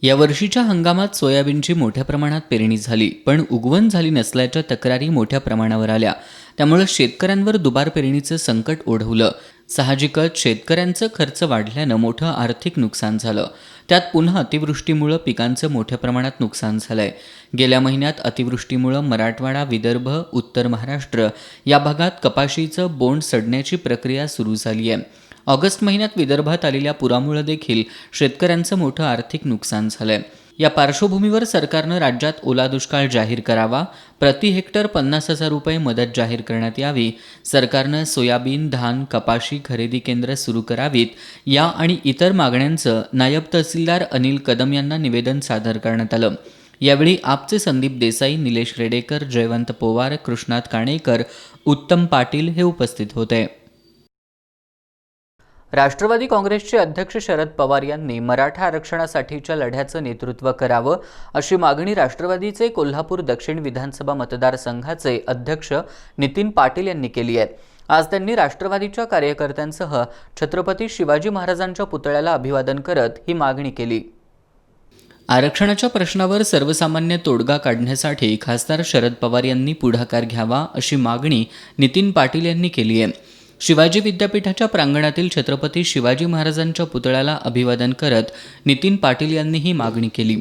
यावर्षीच्या हंगामात सोयाबीनची मोठ्या प्रमाणात पेरणी झाली, पण उगवण झाली नसल्याच्या तक्रारी मोठ्या प्रमाणावर आल्या. त्यामुळे शेतकऱ्यांवर दुबार पेरणीचं संकट ओढवलं. साहजिकच शेतकऱ्यांचं खर्च वाढल्यानं मोठं आर्थिक नुकसान झालं. त्यात पुन्हा अतिवृष्टीमुळं पिकांचं मोठ्या प्रमाणात नुकसान झालंय. गेल्या महिन्यात अतिवृष्टीमुळं मराठवाडा, विदर्भ, उत्तर महाराष्ट्र या भागात कपाशीचं बोंड सडण्याची प्रक्रिया सुरू झाली आहे. ऑगस्ट महिन्यात विदर्भात आलेल्या पुरामुळे देखील शेतकऱ्यांचं मोठं आर्थिक नुकसान झालंय. या पार्श्वभूमीवर सरकारनं राज्यात ओला दुष्काळ जाहीर करावा, प्रति हेक्टर 50,000 रुपये मदत जाहीर करण्यात यावी, सरकारनं सोयाबीन, धान, कपाशी खरेदी केंद्र सुरू करावीत, या आणि इतर मागण्यांचं नायब तहसीलदार अनिल कदम यांना निवेदन सादर करण्यात आलं. यावेळी आपचे संदीप देसाई, निलेश रेडेकर, जयवंत पोवार, कृष्णात काणेकर, उत्तम पाटील हे उपस्थित होते. राष्ट्रवादी काँग्रेसचे अध्यक्ष शरद पवार यांनी मराठा आरक्षणासाठीच्या लढ्याचं नेतृत्व करावं अशी मागणी राष्ट्रवादीचे कोल्हापूर दक्षिण विधानसभा मतदारसंघाचे अध्यक्ष नितीन पाटील यांनी केली आहे. आज त्यांनी राष्ट्रवादीच्या कार्यकर्त्यांसह छत्रपती शिवाजी महाराजांच्या पुतळ्याला अभिवादन करत ही मागणी केली. आरक्षणाच्या प्रश्नावर सर्वसामान्य तोडगा काढण्यासाठी खासदार शरद पवार यांनी पुढाकार घ्यावा अशी मागणी नितीन पाटील यांनी केली आहे. शिवाजी विद्यापीठाच्या प्रांगणातील छत्रपती शिवाजी महाराजांच्या पुतळ्याला अभिवादन करत नितीन पाटील यांनी ही मागणी केली.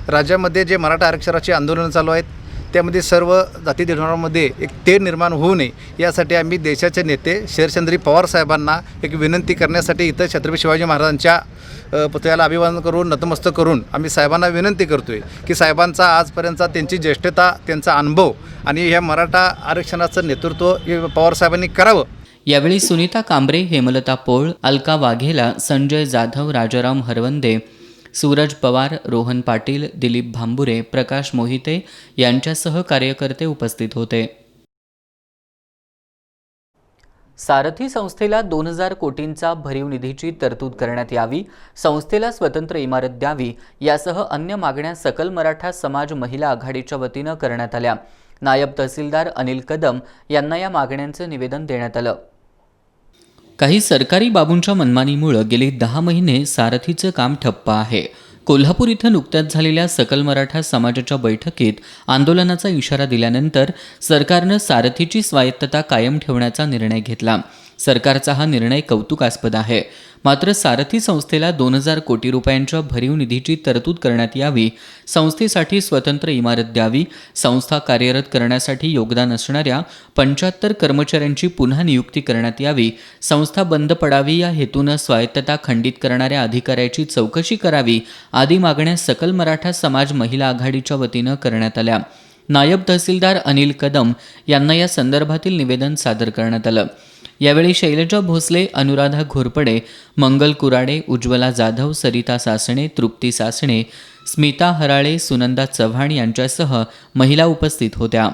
राज्यामध्ये जे मराठा आरक्षणाचे आंदोलन चालू आहेत त्यामध्ये सर्व जाती धर्मांमध्ये एक तेढ निर्माण होऊ नये यासाठी आम्ही देशाचे नेते शरदचंद्र पवार साहेबांना एक विनंती करण्यासाठी इथं छत्रपती शिवाजी महाराजांच्या पुतळ्याला अभिवादन करून नतमस्तक करून आम्ही साहेबांना विनंती करतो आहे की साहेबांचा आजपर्यंतचा त्यांची ज्येष्ठता, त्यांचा अनुभव आणि ह्या मराठा आरक्षणाचं नेतृत्व हे पवार साहेबांनी करावं. यावेळी सुनीता कांबरे, हेमलता पोळ, अलका वाघेला, संजय जाधव, राजाराम हरवंदे, सूरज पवार, रोहन पाटील, दिलीप भांबुरे, प्रकाश मोहिते यांच्यासह कार्यकर्ते उपस्थित होते. सारथी संस्थेला 2,000 कोटींचा भरीव निधीची तरतूद करण्यात यावी, संस्थेला स्वतंत्र इमारत द्यावी यासह अन्य मागण्या सकल मराठा समाज महिला आघाडीच्या वतीनं करण्यात आल्या. नायब तहसीलदार अनिल कदम यांना या मागण्यांचं निवेदन देण्यात आलं. काही सरकारी बाबूंच्या मनमानीमुळे गेली 10 महिने सारथीचं काम ठप्प आहे. कोल्हापूर इथं नुकत्याच झालेल्या सकल मराठा समाजाच्या बैठकीत आंदोलनाचा इशारा दिल्यानंतर सरकारनं सारथीची स्वायत्तता कायम ठेवण्याचा निर्णय घेतला. सरकारचा हा निर्णय कौतुकास्पद आहे. मात्र सारथी संस्थेला 2,000 कोटी रुपयांच्या भरीव निधीची तरतूद करण्यात यावी, संस्थेसाठी स्वतंत्र इमारत द्यावी, संस्था कार्यरत करण्यासाठी योगदान असणाऱ्या 75 कर्मचाऱ्यांची पुन्हा नियुक्ती करण्यात यावी, संस्था बंद पडावी या हेतूनं स्वायत्तता खंडित करणाऱ्या अधिकाऱ्याची चौकशी करावी आदी मागण्या सकल मराठा समाज महिला आघाडीच्या वतीनं करण्यात आल्या. नायब तहसीलदार अनिल कदम यांना या संदर्भातील निवेदन सादर करण्यात आलं. यावेळी शैलजा भोसले, अनुराधा घोरपडे, मंगल कुराडे, उज्ज्वला जाधव, सरिता सासणे, तृप्ती सासणे, स्मिता हराळे, सुनंदा चव्हाण यांच्यासह महिला उपस्थित होत्या.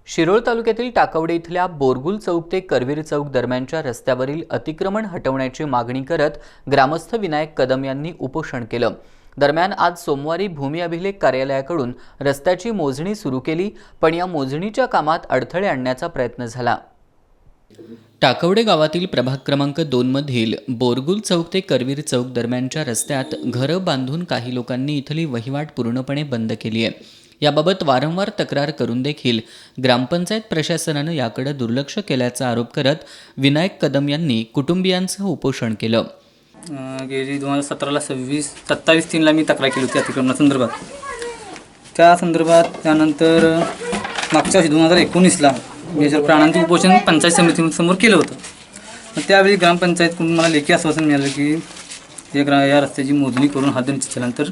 शिरोळ तालुक्यातील टाकवडे इथल्या बोरगुल चौक ते करवीर चौक दरम्यानच्या रस्त्यावरील अतिक्रमण हटवण्याची मागणी करत ग्रामस्थ विनायक कदम यांनी उपोषण केलं. दरम्यान आज सोमवारी भूमी अभिलेख कार्यालयाकडून रस्त्याची मोजणी सुरू केली, पण या मोजणीच्या कामात अडथळे आणण्याचा प्रयत्न झाला. टाकवडे गावातील प्रभाग क्रमांक 2 मधील बोरगुल चौक ते करवीर चौक दरम्यानच्या रस्त्यात घरं बांधून काही लोकांनी इथली वहिवाट पूर्णपणे बंद केली आहे. याबाबत वारंवार तक्रार करून देखील ग्रामपंचायत प्रशासनानं याकडे दुर्लक्ष केल्याचा आरोप करत विनायक कदम यांनी कुटुंबियांसह उपोषण केलं. गेली 2017ला 27/3ला मी तक्रार केली होती अतिक्रमणासंदर्भात. त्या संदर्भात त्यानंतर मागच्या 2019ला मी जर प्राणांचे उपोषण पंचायत समितीसमोर केलं होतं. त्यावेळी ग्रामपंचायतकडून मला लेखी आश्वासन मिळालं की या रस्त्याची मोजणी करून हातनिश्चित केल्यानंतर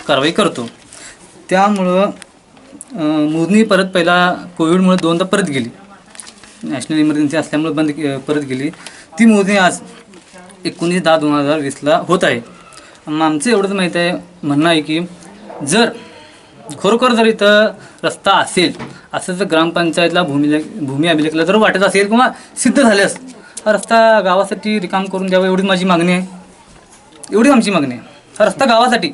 कारवाई करतो. त्यामुळं मोजणी पहिला कोविडमुळे 2दा परत गेली, नॅशनल इमर्जन्सी असल्यामुळे परत गेली. ती मोजणी आज 19/10/2020ला होत आहे. आमचं एवढंच माहीत आहे, म्हणणं आहे की जर खरोखर जर इथं रस्ता असेल, असं जर ग्रामपंचायतला भूमी अभिलेखला जर वाटत असेल किंवा सिद्ध झाल्यास हा रस्ता गावासाठी रिकाम करून द्यावा, एवढी माझी मागणी आहे. एवढी आमची मागणी आहे. हा रस्ता गावासाठी,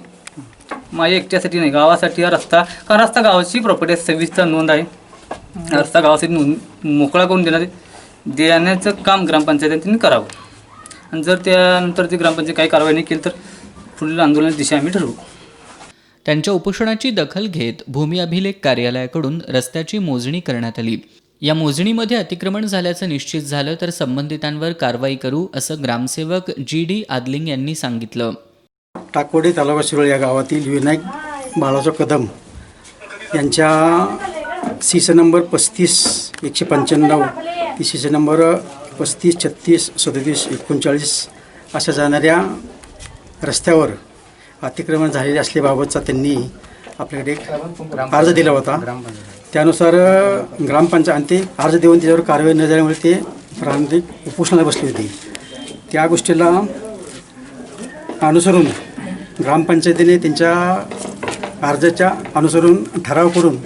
माझ्या एकट्यासाठी नाही, गावासाठी हा रस्ता, कारण रस्ता गावाची प्रॉपर्टी आहे, 26चा नोंद आहे. हा रस्ता गावासाठी मोकळा करून देण्याचं काम ग्रामपंचायतीने करावं. आणि जर त्यानंतर ती ग्रामपंचायत काही कारवाई नाही केली तर पुढील आंदोलनाची दिशा आम्ही ठरवू. त्यांच्या उपोषणाची दखल घेत भूमी अभिलेख कार्यालयाकडून रस्त्याची मोजणी करण्यात आली. या मोजणीमध्ये अतिक्रमण झाल्याचं निश्चित झालं तर संबंधितांवर कारवाई करू असं ग्रामसेवक जी.डी. आदलिंग यांनी सांगितलं. टाकोडे तालुका शिरोळ या गावातील विनायक बाळासाहेब कदम यांच्या सीसी नंबर 35/195 सीसी नंबर 35, 36, 37, 39 अशा जाणाऱ्या रस्त्यावर अतिक्रमण झालेले असल्याबाबतचा त्यांनी आपल्याकडे एक अर्ज दिला होता. त्यानुसार ग्रामपंचायत ते अर्ज देऊन त्याच्यावर कारवाई न झाल्यामुळे ते प्रारंभिक उपोषणाला बसले होते. त्या गोष्टीला अनुसरून ग्रामपंचायतीने त्यांच्या अर्जाच्या अनुसरून ठराव करून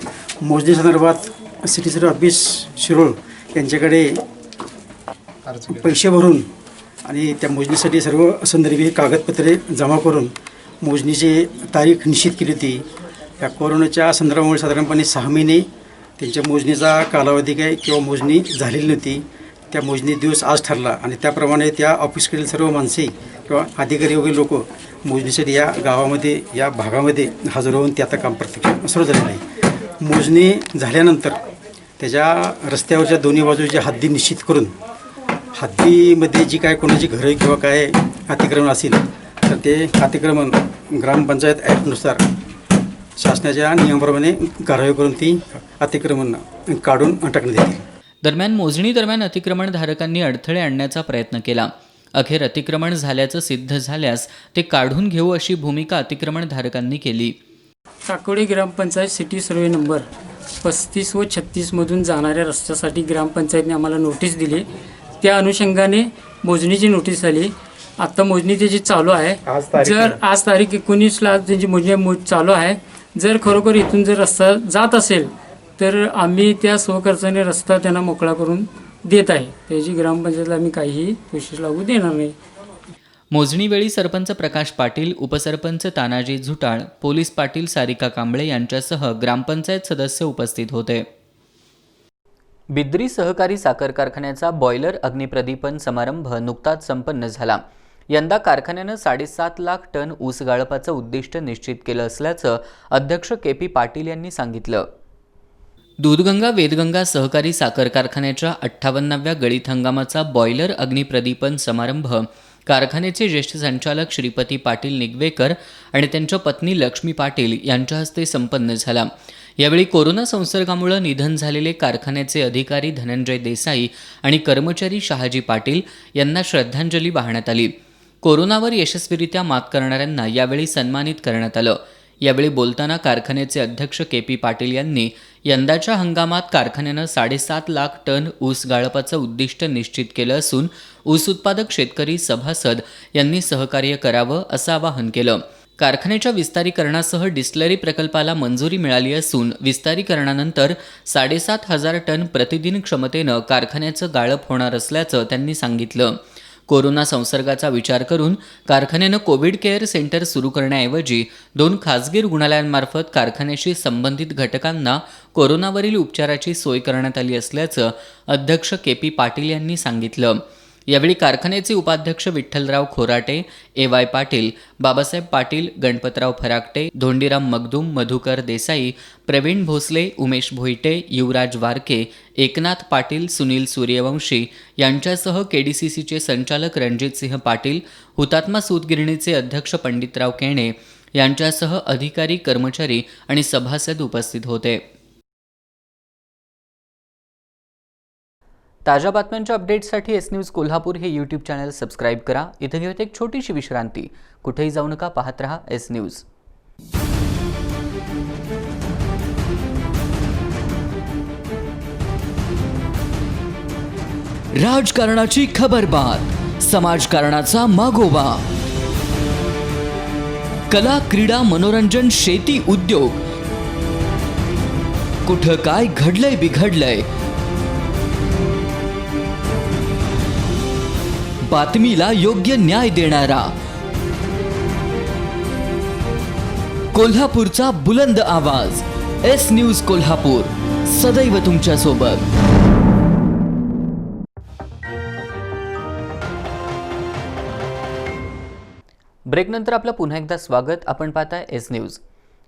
मोजणी संदर्भात सिटी सर्व्हे ऑफिस शिरोळ यांच्याकडे पैसे भरून आणि त्या मोजणीसाठी सर्व संदर्भी कागदपत्रे जमा करून मोजणीची तारीख निश्चित केली होती. या कोरोनाच्या संदर्भामुळे साधारणपणे 6 महिने त्यांच्या मोजणीचा कालावधी काय किंवा मोजणी झालेली नव्हती. त्या मोजणी दिवस आज ठरला आणि त्याप्रमाणे त्या ऑफिसकडील सर्व माणसे किंवा अधिकारी वगैरे लोक मोजणीसाठी या गावामध्ये या भागामध्ये हजर होऊन ते आता काम प्रत्यक्ष सुरू झालेलं आहे. मोजणी झाल्यानंतर त्याच्या रस्त्यावरच्या दोन्ही बाजूच्या हद्दी निश्चित करून हद्दीमध्ये जी काय कोणाची घरं किंवा काय अतिक्रमण असेल तर ते अतिक्रमण ग्रामपंचायत ॲक्टनुसार शासनाच्या नियमाप्रमाणे कारवाई करून ती अतिक्रमण काढून टाकण्यात येतील. दरम्यान मोजणी दरम्यान अतिक्रमणधारकांनी अडथळे आणण्याचा प्रयत्न केला. अखेर अतिक्रमण झाल्याचं सिद्ध झाल्यास ते काढून घेऊ अशी भूमिका अतिक्रमणधारकांनी केली. टाकोडे ग्रामपंचायत सिटी सर्वे नंबर 35 व 36 मधून जाणाऱ्या रस्त्यासाठी ग्रामपंचायतने आम्हाला नोटीस दिली. त्या अनुषंगाने मोजणीची नोटीस आली. आता मोजणी त्याची चालू आहे. जर आज तारीख 19ला त्यांची मोजणी चालू आहे. जर खरोखर इथून जर रस्ता जात असेल तर आम्ही त्या स्वखर्चाने रस्ता त्यांना मोकळा करून देत आहे. त्याची ग्रामपंचायतीला आम्ही काहीही विशेष लागू देणार नाही. मोजणीवेळी सरपंच प्रकाश पाटील, उपसरपंच तानाजी झुटाळ, पोलीस पाटील सारिका कांबळे यांच्यासह ग्रामपंचायत सदस्य उपस्थित होते. बिद्री सहकारी साखर कारखान्याचा बॉयलर अग्निप्रदीपन समारंभ नुकताच संपन्न झाला. यंदा कारखान्यानं 7.5 लाख टन ऊस गाळपाचं उद्दिष्ट निश्चित केलं असल्याचं अध्यक्ष के.पी. पाटील यांनी सांगितलं. दूधगंगा वेदगंगा सहकारी साखर कारखान्याच्या 58व्या गळीत हंगामाचा बॉयलर अग्निप्रदीपन समारंभ कारखान्याचे ज्येष्ठ संचालक श्रीपती पाटील निगवेकर आणि त्यांच्या पत्नी लक्ष्मी पाटील यांच्या हस्ते संपन्न झाला. यावेळी कोरोना संसर्गामुळे निधन झालेले कारखान्याचे अधिकारी धनंजय देसाई आणि कर्मचारी शहाजी पाटील यांना श्रद्धांजली वाहण्यात आली. कोरोनावर यशस्वीरित्या मात करणाऱ्यांना यावेळी सन्मानित करण्यात आलं. यावेळी बोलताना कारखान्याचे अध्यक्ष के.पी. पाटील यांनी यंदाच्या हंगामात कारखान्यानं 7.5 लाख टन ऊस गाळपाचं उद्दिष्ट निश्चित केलं असून ऊस उत्पादक शेतकरी सभासद यांनी सहकार्य करावं असं आवाहन केलं. कारखान्याच्या विस्तारीकरणासह डिस्टिलरी प्रकल्पाला मंजुरी मिळाली असून विस्तारीकरणानंतर 7,500 टन प्रतिदिन क्षमतेनं कारखान्याचं गाळप होणार असल्याचं त्यांनी सांगितलं. कोरोना संसर्गाचा विचार करून कारखान्यानं कोविड केअर सेंटर सुरू करण्याऐवजी 2 खासगी रुग्णालयांमार्फत कारखान्याशी संबंधित घटकांना कोरोनावरील उपचाराची सोय करण्यात आली असल्याचं अध्यक्ष के.पी. पाटील यांनी सांगितलं. यावेळी कारखान्याचे उपाध्यक्ष विठ्ठलराव खोराटे, ए.वाय. पाटील, बाबासाहेब पाटील, गणपतराव फराकटे, धोंडीराम मगदूम, मधुकर देसाई, प्रवीण भोसले, उमेश भोईटे, युवराज वारके, एकनाथ पाटील, सुनील सूर्यवंशी यांच्यासह केडीसीसीचे संचालक रणजितसिंह पाटील, हुतात्मा सूतगिरणीचे अध्यक्ष पंडितराव केणे यांच्यासह अधिकारी, कर्मचारी आणि सभासद उपस्थित होते. ताज्या बातम्यांच्या अपडेट्ससाठी एस न्यूज कोल्हापूर हे यूट्यूब चॅनल सबस्क्राईब करा. इथं घेऊयात एक छोटीशी विश्रांती. कुठेही जाऊ नका, पाहत रहा एस न्यूज. राजकारणाची खबरबात, समाजकारणाचा मागोवा, कला, क्रीडा, मनोरंजन, शेती, उद्योग, कुठं काय घडलंय बिघडलंय, बातमीला योग्य न्याय देणारा, कोल्हापूरचा बुलंद आवाज, एस न्यूज कोल्हापूर, सदैव तुमच्या सोबत. ब्रेकनंतर आपलं पुन्हा एकदा स्वागत. आपण पाहताय एस न्यूज.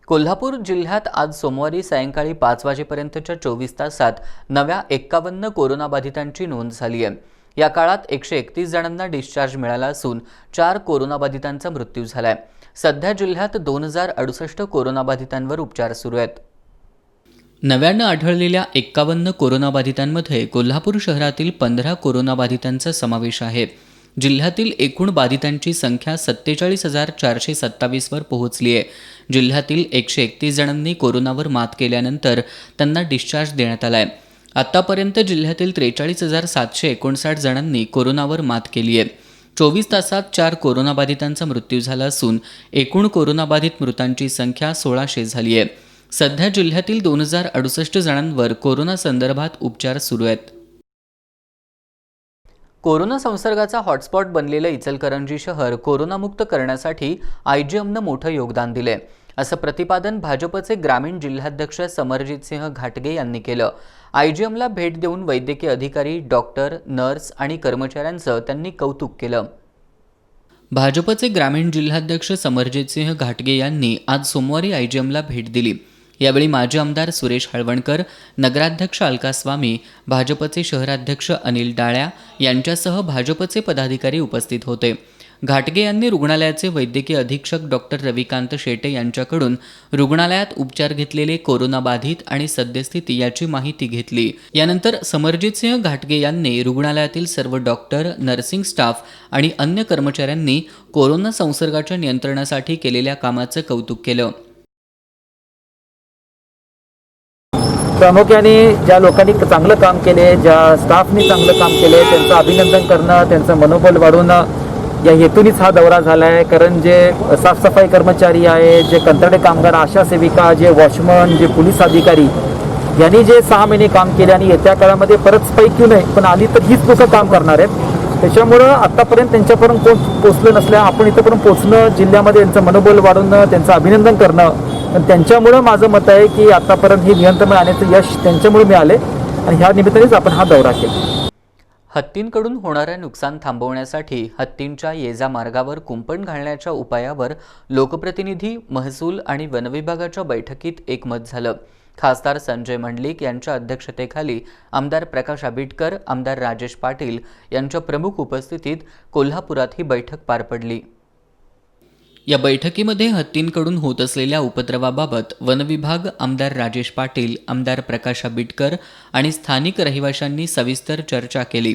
कोल्हापूर जिल्ह्यात आज सोमवारी सायंकाळी 5 वाजेपर्यंतच्या 24 तासात नव्या 51 कोरोनाबाधितांची नोंद झाली आहे. या काळात 131 जणांना डिस्चार्ज मिळाला असून 4 कोरोनाबाधितांचा मृत्यू झालाय. सध्या जिल्ह्यात 2068 कोरोनाबाधितांवर उपचार सुरू आहेत. नव्यानं आढळलेल्या 51 कोरोनाबाधितांमध्ये कोल्हापूर शहरातील 15 कोरोनाबाधितांचा समावेश आहे. जिल्ह्यातील एकूण बाधितांची संख्या 47,427 वर पोहोचली आहे. जिल्ह्यातील 131 जणांनी कोरोनावर मात केल्यानंतर त्यांना डिस्चार्ज देण्यात आला आहे. आतापर्यंत जिल्ह्यातील 43,759 जणांनी कोरोनावर मात केली आहे. 24 तासात 4 कोरोनाबाधितांचा मृत्यू झाला असून एकूण कोरोनाबाधित मृतांची संख्या 1600 झाली आहे. सध्या जिल्ह्यातील 2068 जणांवर कोरोना संदर्भात उपचार सुरू आहेत. कोरोना संसर्गाचा हॉटस्पॉट बनलेलं इचलकरंजी शहर कोरोनामुक्त करण्यासाठी आयजीएमनं मोठं योगदान दिलंय, असं प्रतिपादन भाजपचे ग्रामीण जिल्हाध्यक्ष समरजितसिंह घाटगे यांनी केलं. आयजीएमला भेट देऊन वैद्यकीय अधिकारी, डॉक्टर, नर्स आणि कर्मचाऱ्यांचं त्यांनी कौतुक केलं. भाजपचे ग्रामीण जिल्हाध्यक्ष समरजितसिंह घाटगे यांनी आज सोमवारी आयजीएमला भेट दिली. यावेळी माजी आमदार सुरेश हळवणकर, नगराध्यक्ष अलका स्वामी, भाजपचे शहराध्यक्ष अनिल डाळ्या यांच्यासह भाजपचे पदाधिकारी उपस्थित होते. घाटगे यांनी रुग्णालयाचे वैद्यकीय अधीक्षक डॉक्टर रविकांत शेटे यांच्याकडून रुग्णालयात उपचार घेतलेले कोरोनाबाधित आणि सद्यस्थिती याची माहिती घेतली. यानंतर समरजितसिंह घाटगे यांनी रुग्णालयातील सर्व डॉक्टर, नर्सिंग स्टाफ आणि अन्य कर्मचाऱ्यांनी कोरोना संसर्गाच्या नियंत्रणासाठी केलेल्या कामाचं कौतुक केलं. प्रामुख्याने ज्या लोकांनी चांगलं काम केले, ज्या स्टाफनी चांगलं काम केले, त्यांचं अभिनंदन करणं, त्यांचं मनोबल वाढवणं या हेतूनच हा दौरा झाला आहे. कारण जे साफसफाई कर्मचारी आहे, जे कंत्राटी कामगार, आशा सेविका, जे वॉचमन, जे पोलीस अधिकारी यांनी जे 6 महिने काम केले आणि येत्या काळामध्ये परत स्पाईक येऊ नये पण आली तर हीच लोकं काम करणार आहेत. त्याच्यामुळं आत्तापर्यंत त्यांच्यापर्यंत कोण पोचलं नसल्या आपण इथंपर्यंत पोचणं, जिल्ह्यामध्ये त्यांचं मनोबल वाढवणं, त्यांचं अभिनंदन करणं, पण त्यांच्यामुळं माझं मत आहे की आतापर्यंत हे नियंत्रण आणण्याचं यश त्यांच्यामुळे मिळाले आणि ह्या निमित्तानेच आपण हा दौरा केला. हत्तींकडून होणारं नुकसान थांबवण्यासाठी हत्तींच्या ये-जा मार्गावर कुंपण घालण्याच्या उपायावर लोकप्रतिनिधी, महसूल आणि वनविभागाच्या बैठकीत एकमत झालं. खासदार संजय मंडलिक यांच्या अध्यक्षतेखाली आमदार प्रकाश आबिटकर, आमदार राजेश पाटील यांच्या प्रमुख उपस्थितीत कोल्हापुरात ही बैठक पार पडली. या बैठकीमध्ये हत्तींकडून होत असलेल्या उपद्रवाबाबत वनविभाग, आमदार राजेश पाटील, आमदार प्रकाश आबिटकर आणि स्थानिक रहिवाशांनी सविस्तर चर्चा केली.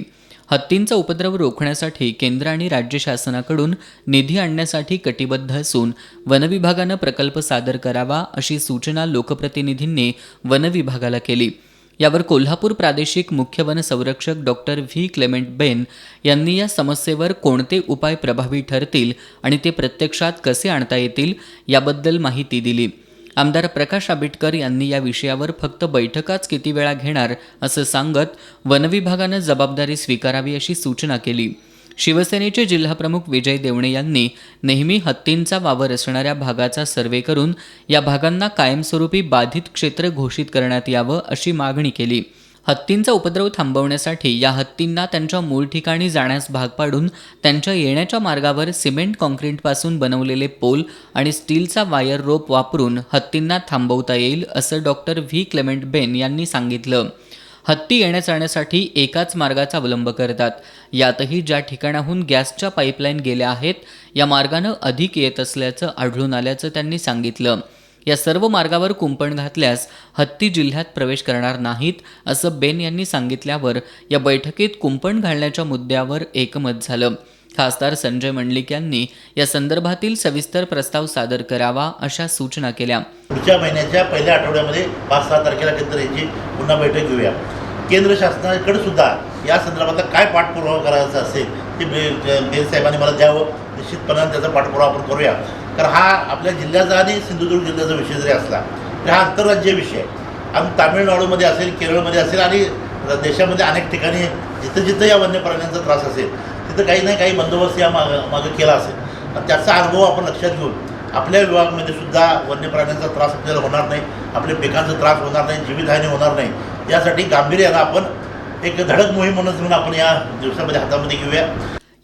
हत्तींचा उपद्रव रोखण्यासाठी केंद्र आणि राज्य शासनाकडून निधी आणण्यासाठी कटिबद्ध असून वनविभागानं प्रकल्प सादर करावा अशी सूचना लोकप्रतिनिधींनी वनविभागाला केली. यावर कोल्हापूर प्रादेशिक मुख्य वन संरक्षक डॉक्टर व्ही क्लेमेंट बेन यांनी या समस्येवर कोणते उपाय प्रभावी ठरतील आणि ते प्रत्यक्षात कसे आणता येतील याबद्दल माहिती दिली. आमदार प्रकाश आबिटकर यांनी या विषयावर फक्त बैठकाच किती वेळा घेणार असं सांगत वनविभागानं जबाबदारी स्वीकारावी अशी सूचना केली. शिवसेनेचे जिल्हाप्रमुख विजय देवणे यांनी नेहमी हत्तींचा वावर असणाऱ्या भागाचा सर्वे करून या भागांना कायमस्वरूपी बाधित क्षेत्र घोषित करण्यात यावं अशी मागणी केली. हत्तींचा उपद्रव थांबवण्यासाठी या हत्तींना त्यांच्या मूळ ठिकाणी जाण्यास भाग पाडून त्यांच्या येण्याच्या मार्गावर सिमेंट कॉन्क्रीटपासून बनवलेले पोल आणि स्टीलचा वायर रोप वापरून हत्तींना थांबवता येईल असं डॉक्टर व्ही क्लेमेंट बेन यांनी सांगितलं. हत्ती येण्या जाण्यासाठी एकाच मार्गाचा अवलंब करतात. यातही ज्या ठिकाणाहून गॅसच्या पाईपलाईन गेल्या आहेत या मार्गानं अधिक येत असल्याचं आढळून आल्याचं त्यांनी सांगितलं. या सर्व मार्गावर कुंपण घातल्यास हत्ती जिल्ह्यात प्रवेश करणार नाहीत असं बेन यांनी सांगितल्यावर या बैठकीत कुंपण घालण्याच्या मुद्द्यावर एकमत झालं. खासदार संजय मंडलिक यांनी या संदर्भातील सविस्तर प्रस्ताव सादर करावा अशा सूचना केल्या. पुढच्या महिन्याच्या पहिल्या आठवड्यामध्ये 5-6 तारखेला कधीतरी याची पुन्हा बैठक घेऊया. केंद्र शासनाकडे सुद्धा या संदर्भातला काय पाठपुरावा करायचा असेल ते बेन साहेबांनी मला द्यावं. निश्चितपणाने त्याचा पाठपुरावा आपण करूया. कारण हा आपल्या जिल्ह्याचा आणि सिंधुदुर्ग जिल्ह्याचा विषय जरी असला तरी हा आंतरराज्य विषय आहे. आणि तामिळनाडूमध्ये असेल, केरळमध्ये असेल आणि देशामध्ये अनेक ठिकाणी जिथं जिथं या वन्य प्राण्यांचा त्रास असेल तिथं काही ना काही बंदोबस्त या मागं केला असेल. आणि त्याचा अनुभव आपण लक्षात घेऊन आपल्या विभागामध्ये सुद्धा वन्य प्राण्यांचा त्रास आपल्याला होणार नाही, आपल्या पिकांचा त्रास होणार नाही, जीवितहानी होणार नाही, यासाठी गांभीर्यानं आपण एक धडक मोहीम म्हणून आपण या दिवसामध्ये हातामध्ये घेऊया.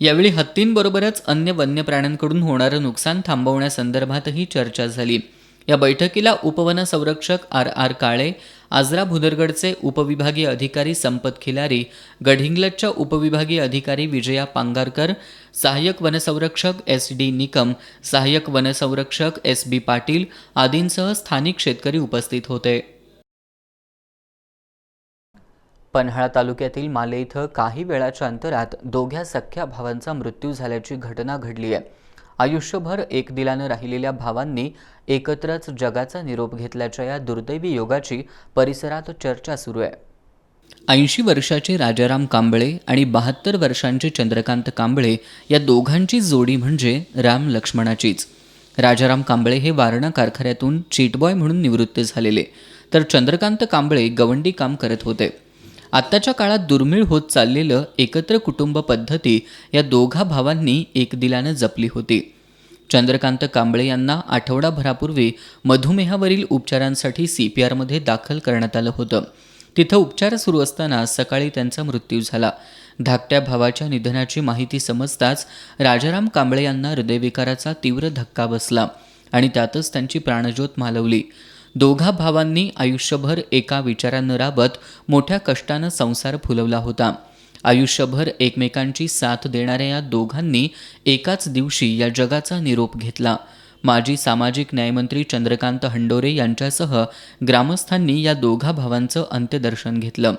यावेळी हत्तींबरोबरच अन्य वन्य प्राण्यांकडून होणारं नुकसान थांबवण्यासंदर्भातही चर्चा झाली. या बैठकीला उपवनसंरक्षक आर काळे, आजरा भुदरगडचे उपविभागीय अधिकारी संपत खिलारी, गडहिंग्लजच्या उपविभागीय अधिकारी विजया पांगारकर, सहाय्यक वनसंरक्षक SD निकम, सहाय्यक वनसंरक्षक SB पाटील आदींसह स्थानिक शेतकरी उपस्थित होते. पन्हाळा तालुक्यातील माले इथं काही वेळाच्या अंतरात दोघ्या सख्ख्या भावांचा मृत्यू झाल्याची घटना घडली आहे. आयुष्यभर एक दिलानं राहिलेल्या भावांनी एकत्रच जगाचा निरोप घेतल्याच्या या दुर्दैवी योगाची परिसरात चर्चा सुरू आहे. 80 वर्षाचे राजाराम कांबळे आणि 72 वर्षांचे चंद्रकांत कांबळे या दोघांची जोडी म्हणजे राम लक्ष्मणाचीच. राजाराम कांबळे हे वारणा कारखान्यातून चीटबॉय म्हणून निवृत्त झालेले, तर चंद्रकांत कांबळे गवंडी काम करत होते. आत्ताच्या काळात दुर्मिळ होत चाललेलं एकत्र कुटुंब पद्धती या दोघा भावांनी एकदिलानं जपली होती. चंद्रकांत कांबळे यांना आठवडाभरापूर्वी मधुमेहावरील उपचारांसाठी CPRमध्ये दाखल करण्यात आलं होतं. तिथं उपचार सुरू असताना सकाळी त्यांचा मृत्यू झाला. धाकट्या भावाच्या निधनाची माहिती समजताच राजाराम कांबळे यांना हृदयविकाराचा तीव्र धक्का बसला आणि त्यातच त्यांची प्राणज्योत मालवली. दोघा भावांनी आयुष्यभर एका विचारानं राबत मोठ्या कष्टानं संसार फुलवला होता. आयुष्यभर एकमेकांची साथ देणाऱ्या या दोघांनी एकाच दिवशी या जगाचा निरोप घेतला. माजी सामाजिक न्यायमंत्री चंद्रकांत हंडोरे यांच्यासह ग्रामस्थांनी या दोघा भावांचं अंत्यदर्शन घेतलं.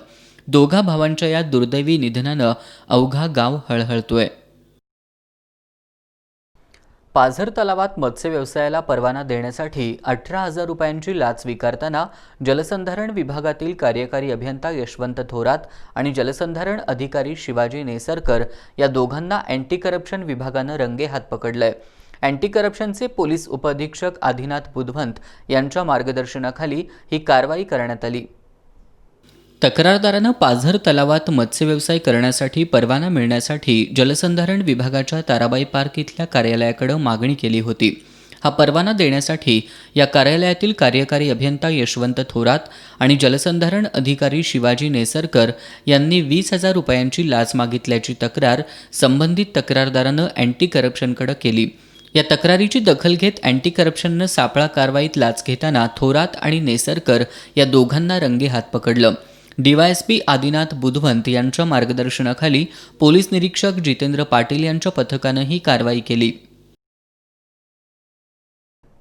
दोघा भावांच्या या दुर्दैवी निधनानं अवघा गाव हळहळतोय. पाझर तलावात मत्स्य व्यवसायाला परवाना देण्यासाठी 18,000 रुपयांची लाच स्वीकारताना जलसंधारण विभागातील कार्यकारी अभियंता यशवंत थोरात आणि जलसंधारण अधिकारी शिवाजी नेसरकर या दोघांना अँटी करप्शन विभागानं रंगेहात पकडलंय. अँटी करप्शनचे पोलीस उपअधीक्षक आदिनाथ बुधवंत यांच्या मार्गदर्शनाखाली ही कारवाई करण्यात आली. तक्रारदारानं पाझर तलावात मत्स्यव्यवसाय करण्यासाठी परवाना मिळण्यासाठी जलसंधारण विभागाच्या ताराबाई पार्क इथल्या कार्यालयाकडे मागणी केली होती. हा परवाना देण्यासाठी या कार्यालयातील कार्यकारी अभियंता यशवंत थोरात आणि जलसंधारण अधिकारी शिवाजी नेसरकर यांनी 20,000 रुपयांची लाच मागितल्याची तक्रार संबंधित तक्रारदारानं अँटी करप्शनकडे केली. या तक्रारीची दखल घेत अँटी करप्शननं सापळा कारवाईत लाच घेताना थोरात आणि नेसरकर या दोघांना रंगेहात पकडलं. DYSP आदिनाथ बुधवंत यांच्या मार्गदर्शनाखाली पोलीस निरीक्षक जितेंद्र पाटील यांच्या पथकानं ही कारवाई केली.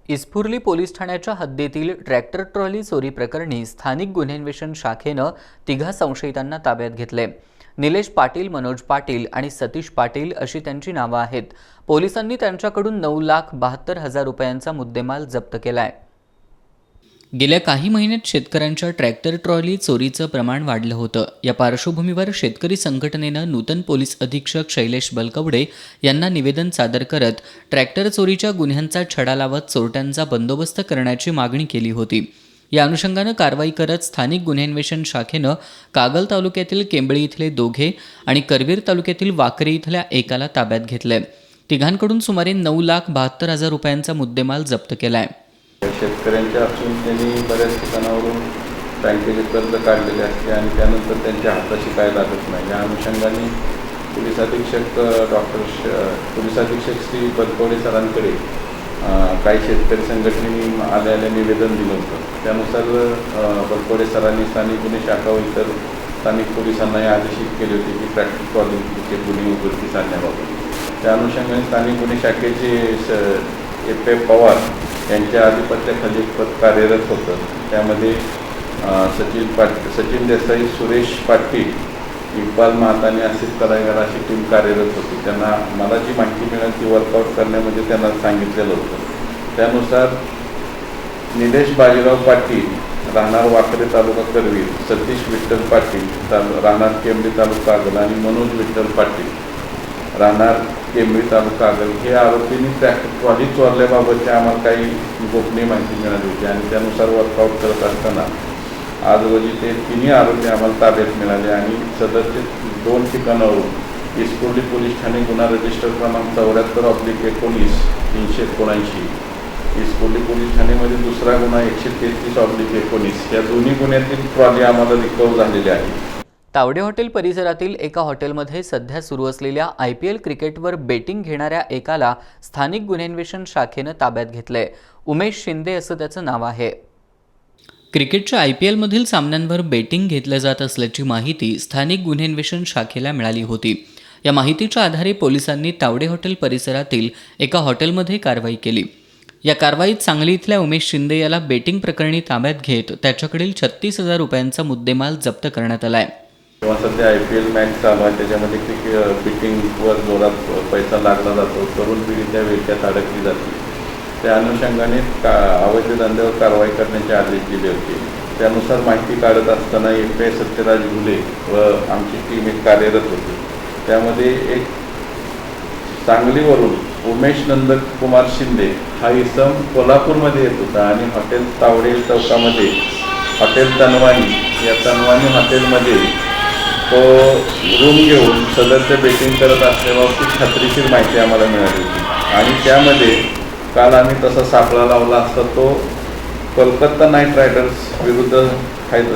इस्फुर्ली पोलीस ठाण्याच्या हद्दीतील ट्रॅक्टर ट्रॉली चोरी प्रकरणी स्थानिक गुन्हेन्वेषण शाखेनं 3 संशयितांना ताब्यात घेतले. निलेश पाटील, मनोज पाटील आणि सतीश पाटील अशी त्यांची नावं आहेत. पोलिसांनी त्यांच्याकडून 9,72,000 रुपयांचा मुद्देमाल जप्त केलाय. गेल्या काही महिन्यात शेतकऱ्यांच्या ट्रॅक्टर ट्रॉली चोरीचं प्रमाण वाढलं होतं. या पार्श्वभूमीवर शेतकरी संघटनेनं नूतन पोलीस अधीक्षक शैलेश बलकवडे यांना निवेदन सादर करत ट्रॅक्टर चोरीच्या गुन्ह्यांचा छडा लावत चोरट्यांचा बंदोबस्त करण्याची मागणी केली होती. या अनुषंगानं कारवाई करत स्थानिक गुन्हेन्वेषण शाखेनं कागल तालुक्यातील केंबळी इथले 2 आणि करवीर तालुक्यातील वाकरी इथल्या एकाला ताब्यात घेतलंय. तिघांकडून सुमारे 9,72,000 रुपयांचा मुद्देमाल जप्त केलाय. शेतकऱ्यांच्या असून त्यांनी बऱ्याच ठिकाणावरून बँकेचे कर्ज काढलेले असते आणि त्यानंतर त्यांच्या हाताशी काय लागत नाही. या अनुषंगाने पोलीस अधीक्षक श्री बलकवडे सरांकडे काही शेतकरी संघटनेने आल्याला निवेदन दिलं होतं. त्यानुसार बलकवडे सरांनी स्थानिक गुन्हे शाखा व इतर स्थानिक पोलिसांना हे आदेशित केले होते की ट्रॅक्टर ट्रॉलीचे गुन्हे उघडकीस आणण्याबाबत. त्या अनुषंगाने स्थानिक गुन्हे शाखेचे FF पवार यांच्या आधिपत्याखाली पद कार्यरत होतं. त्यामध्ये सचिन देसाई, सुरेश पाटील, इक्बाल महाता आणि आसिफ करायकर अशी टीम कार्यरत होती. त्यांना मला जी माहिती मिळाली ती वर्कआउट करण्यामध्ये त्यांना सांगितलेलं होतं. त्यानुसार निलेश बाजीराव पाटील राहणार वाकरे तालुका करवीर, सतीश विठ्ठल पाटील राहणार केंबळी तालुका आगल आणि मनोज विठ्ठल पाटील राहणार केंबळी तालुका आगल हे आरोपींनी ट्रॅक्टर ट्रॉली चोरल्याबाबतची आम्हाला काही गोपनीय माहिती मिळाली होती आणि त्यानुसार वर्कआउट करत असताना आज रोजी ते 3 आरोपी आम्हाला ताब्यात मिळाले आणि सदरचे 2 ठिकाणावरून इस्फुर्ली पोलीस ठाणे गुन्हा रजिस्टर क्रमांक 74/19 379, इस्फुर्ली पोलीस ठाणेमध्ये दुसरा गुन्हा 133/19 या दोन्ही गुन्ह्यातील ट्रॉली आम्हाला रिकव्हर झालेली आहे. तावडे हॉटेल परिसरातील एका हॉटेलमध्ये सध्या सुरू असलेल्या IPL क्रिकेटवर बेटिंग घेणाऱ्या एकाला स्थानिक गुन्हेन्वेषण शाखेनं ताब्यात घेतलंय. उमेश शिंदे असं त्याचं नाव आहे. क्रिकेटच्या IPLमधील सामन्यांवर बेटिंग घेतलं जात असल्याची माहिती स्थानिक गुन्हेन्वेषण शाखेला मिळाली होती. या माहितीच्या आधारे पोलिसांनी तावडे हॉटेल परिसरातील एका हॉटेलमध्ये कारवाई केली. या कारवाईत सांगली इथल्या उमेश शिंदे याला बेटिंग प्रकरणी ताब्यात घेत त्याच्याकडील 36,000 रुपयांचा मुद्देमाल जप्त करण्यात आला आहे. किंवा सध्या IPL मॅच चालू आहे, त्याच्यामध्ये बेटिंगवर जोरात पैसा लागला जातो, तरुण पिढी त्या व्यवसायात अडकली जाते. त्या अनुषंगाने अवैध धंद्यावर कारवाई करण्याचे आदेश दिले होते. त्यानुसार माहिती काढत असताना FI सत्यराज घुले व आमची टीम एक कार्यरत होती. त्यामध्ये एक सांगलीवरून उमेश नंदकुमार शिंदे हा इसम कोल्हापूरमध्ये येत होता आणि हॉटेल तावडे चौकामध्ये हॉटेल तनवानी या तनवानी हॉटेलमध्ये तो रूम घेऊन सदस्य बेटिंग करत असल्याबाबतीत खात्रीशीर माहिती आम्हाला मिळाली होती आणि त्यामध्ये काल आम्ही तसा सापळा लावला असता तो कोलकाता नाईट रायडर्स विरुद्ध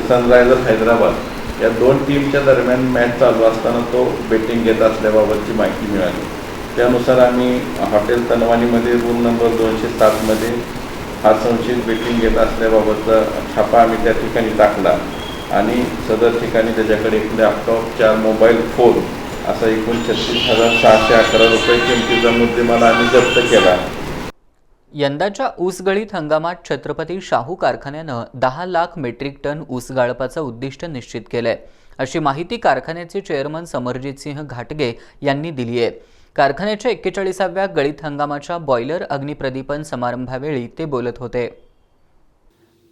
सनरायझर हैदराबाद या दोन टीमच्या दरम्यान मॅच चालू असताना तो बेटिंग घेत असल्याबाबतची माहिती मिळाली. त्यानुसार आम्ही हॉटेल तनवानीमध्ये रूम नंबर 207मध्ये हा संशयित बेटिंग घेत असल्याबाबतचा छापा आम्ही त्या ठिकाणी टाकला आणि सदर ठिकाणी त्याच्याकडे एक लॅपटॉप, 4 मोबाईल फोन असा एकूण 36,611 रुपये किमतीचा मुद्देमाल आम्ही जप्त केला. यंदाच्या ऊसगळीत हंगामात छत्रपती शाहू कारखान्यानं 10 लाख मेट्रिक टन ऊस गाळपाचं उद्दिष्ट निश्चित केलंय, अशी माहिती कारखान्याचे चेअरमन समरजित सिंह घाटगे यांनी दिली आहे. कारखान्याच्या 41व्या गळीत हंगामाच्या बॉयलर अग्निप्रदीपन समारंभावेळी ते बोलत होते.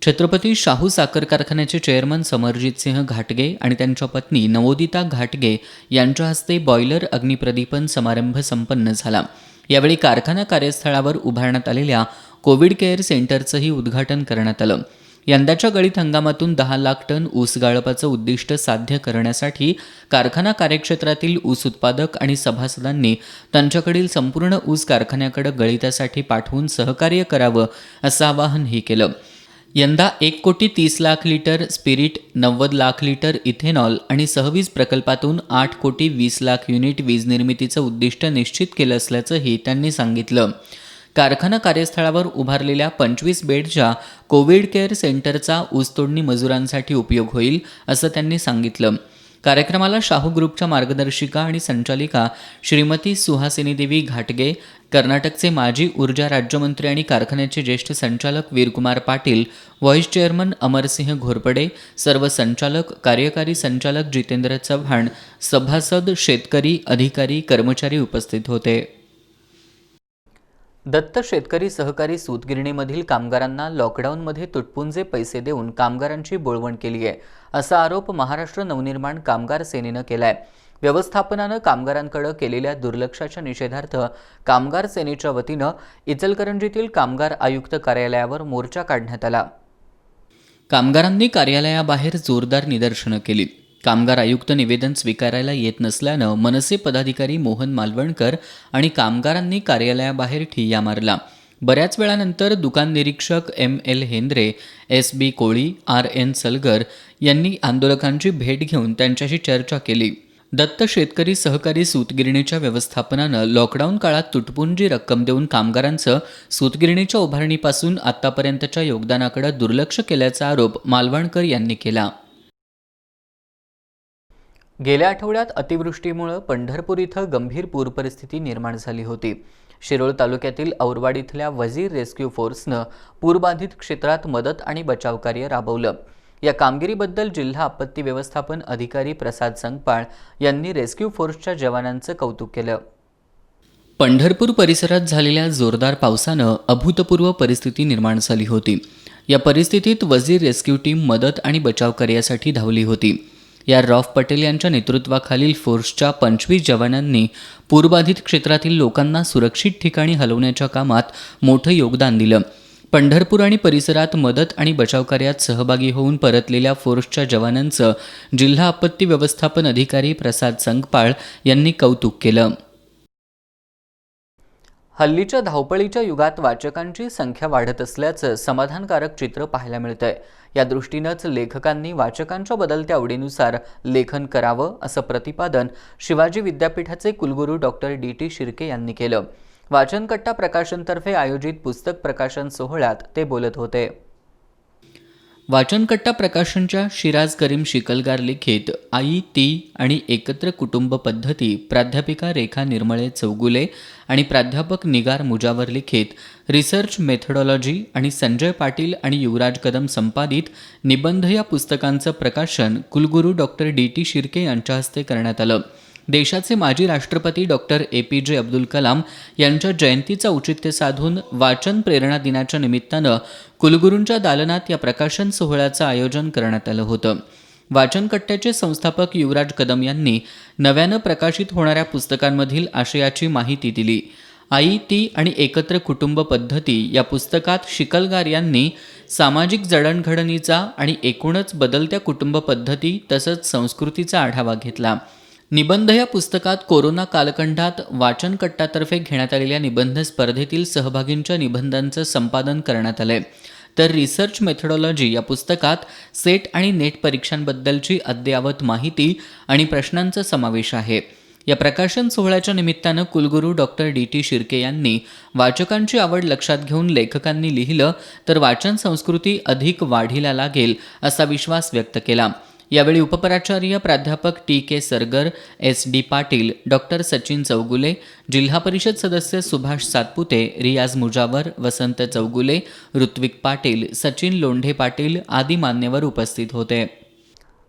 छत्रपती शाहू साखर कारखान्याचे चेअरमन समरजित सिंह घाटगे आणि त्यांच्या पत्नी नवोदिता घाटगे यांच्या हस्ते बॉयलर अग्निप्रदीपन समारंभ संपन्न झाला. यावेळी कारखाना कार्यस्थळावर उभारण्यात आलेल्या कोविड केअर सेंटरचंही उद्घाटन करण्यात आलं. यंदाच्या गळीत हंगामातून 10 लाख टन ऊस गाळपाचं उद्दिष्ट साध्य करण्यासाठी कारखाना कार्यक्षेत्रातील ऊस उत्पादक आणि सभासदांनी त्यांच्याकडील संपूर्ण ऊस कारखान्याकडे गळीतासाठी पाठवून सहकार्य करावं असं आवाहनही केलं. यंदा 1,30,00,000 litre spirit, 90 lakh litre ethanol आणि सहवीज प्रकल्पातून 8,20,00,000 युनिट वीज निर्मितीचं उद्दिष्ट निश्चित केलं असल्याचंही त्यांनी सांगितलं. कारखाना कार्यस्थळावर उभारलेल्या 25 बेडच्या कोविड केअर सेंटरचा ऊसतोडणी मजुरांसाठी उपयोग होईल असं त्यांनी सांगितलं. कार्यक्रमाला शाहू ग्रुपच्या मार्गदर्शिका आणि संचालिका श्रीमती सुहासिनी देवी घाटगे, कर्नाटकचे माजी ऊर्जा राज्यमंत्री आणि कारखान्याचे ज्येष्ठ संचालक वीरकुमार पाटील, व्हाईस चेअरमन अमरसिंह घोरपडे, सर्व संचालक, कार्यकारी संचालक जितेंद्र चव्हाण, सभासद, शेतकरी, अधिकारी, कर्मचारी उपस्थित होते. दत्त शेतकरी सहकारी सूतगिरणीमधील कामगारांना लॉकडाऊनमध्ये तुटपुंजे पैसे देऊन कामगारांची बोळवण केली आहे, असा आरोप महाराष्ट्र नवनिर्माण कामगार सेनेनं केलाय. व्यवस्थापनानं कामगारांकडे केलेल्या दुर्लक्षाच्या निषेधार्थ कामगार सेनेच्या वतीनं इचलकरंजीतील कामगार आयुक्त कार्यालयावर मोर्चा काढण्यात आला. कामगारांनी कार्यालयाबाहेर जोरदार निदर्शनं केली. कामगार आयुक्त निवेदन स्वीकारायला येत नसल्यानं मनसे पदाधिकारी मोहन मालवणकर आणि कामगारांनी कार्यालयाबाहेर ठिय्या मारला. बऱ्याच वेळानंतर दुकान निरीक्षक ML हेंद्रे, SB कोळी, RN सलगर यांनी आंदोलकांची भेट घेऊन त्यांच्याशी चर्चा केली. दत्त शेतकरी सहकारी सूतगिरणीच्या व्यवस्थापनानं लॉकडाऊन काळात तुटपुंजी रक्कम देऊन कामगारांचं सूतगिरणीच्या उभारणीपासून आतापर्यंतच्या योगदानाकडे दुर्लक्ष केल्याचा आरोप मालवणकर यांनी केला. गेल्या आठवड्यात अतिवृष्टीमुळे पंढरपूर इथं गंभीर पूरपरिस्थिती निर्माण झाली होती. शिरोळ तालुक्यातील औरवाड इथल्या वजीर रेस्क्यू फोर्सनं पूरबाधित क्षेत्रात मदत आणि बचाव कार्य राबवलं. या कामगिरीबद्दल जिल्हा आपत्ती व्यवस्थापन अधिकारी प्रसाद संगपाळ यांनी रेस्क्यू फोर्सच्या जवानांचं कौतुक केलं. पंढरपूर परिसरात झालेल्या जोरदार पावसानं अभूतपूर्व परिस्थिती निर्माण झाली होती. या परिस्थितीत वजीर रेस्क्यू टीम मदत आणि बचाव कार्यासाठी धावली होती. या रॉफ पटेल यांच्या नेतृत्वाखालील फोर्सच्या 25 जवानांनी पूरबाधित क्षेत्रातील लोकांना सुरक्षित ठिकाणी हलवण्याच्या कामात मोठं योगदान दिलं. पंढरपूर आणि परिसरात मदत आणि बचाव कार्यात सहभागी होऊन परतलेल्या फोर्सच्या जवानांचं जिल्हा आपत्ती व्यवस्थापन अधिकारी प्रसाद संगपाळ यांनी कौतुक केलं. हल्लीच्या धावपळीच्या युगात वाचकांची संख्या वाढत असल्याचं समाधानकारक चित्र पाहायला मिळतंय. या दृष्टीनंच लेखकांनी वाचकांच्या बदलत्या आवडीनुसार लेखन करावं असं प्रतिपादन शिवाजी विद्यापीठाचे कुलगुरू डॉक्टर DT शिर्के यांनी केलं. वाचनकट्टा प्रकाशनतर्फे आयोजित पुस्तक प्रकाशन सोहळ्यात ते बोलत होते. वाचनकट्टा प्रकाशनच्या शिराज करीम शिकलगार लिखित आई, ती आणि एकत्र कुटुंब पद्धती प्राध्यापिका रेखा निर्मळे चौगुले आणि प्राध्यापक निगार मुजावर लिखित रिसर्च मेथडॉलॉजी आणि संजय पाटील आणि युवराज कदम संपादित निबंध या पुस्तकांचं प्रकाशन कुलगुरू डॉक्टर DT शिर्के यांच्या हस्ते करण्यात आलं. देशाचे माजी राष्ट्रपती डॉक्टर APJ अब्दुल कलाम यांच्या जयंतीचं औचित्य साधून वाचन प्रेरणा दिनाच्या निमित्तानं कुलगुरूंच्या दालनात या प्रकाशन सोहळ्याचं आयोजन करण्यात आलं होतं. वाचनकट्ट्याचे संस्थापक युवराज कदम यांनी नव्यानं प्रकाशित होणाऱ्या पुस्तकांमधील आशयाची माहिती दिली. आई, ती आणि एकत्र कुटुंब पद्धती या पुस्तकात शिकलगार यांनी सामाजिक जडणघडणीचा आणि एकूणच बदलत्या कुटुंब पद्धती तसंच संस्कृतीचा आढावा घेतला. निबंध या पुस्तकात कोरोना कालखंडात वाचनकट्टातर्फे घेण्यात आलेल्या निबंध स्पर्धेतील सहभागींच्या निबंधांचं संपादन करण्यात आलंय. तर रिसर्च मेथडॉलॉजी या पुस्तकात सेट आणि नेट परीक्षांबद्दलची अद्ययावत माहिती आणि प्रश्नांचा समावेश आहे. या प्रकाशन सोहळ्याच्या निमित्तानं कुलगुरू डॉक्टर DT शिर्के यांनी वाचकांची आवड लक्षात घेऊन लेखकांनी लिहिलं तर वाचन संस्कृती अधिक वाढीला लागेल असा विश्वास व्यक्त केला. यावेळी उपप्राचार्य प्राध्यापक TK Sargar, SD Patil, doctor Sachin Chougule, Zilla Parishad सदस्य सुभाष सातपुते, रियाज मुजावर, वसंत चौगुले, ऋत्विक पाटील, सचिन लोंढे पाटील आदी मान्यवर उपस्थित होते.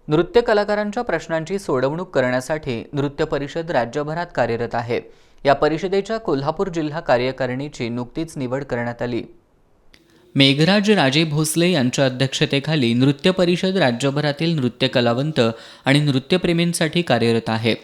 नृत्य कलाकारांच्या प्रश्नांची सोडवणूक करण्यासाठी नृत्य परिषद राज्यभरात कार्यरत आहे. या परिषदेच्या कोल्हापूर जिल्हा कार्यकारिणीची नुकतीच निवड करण्यात आली. मेघराज राजे भोसले यांच्या अध्यक्षतेखाली नृत्य परिषद राज्यभरातील नृत्य कलावंत आणि नृत्यप्रेमींसाठी कार्यरत आहे.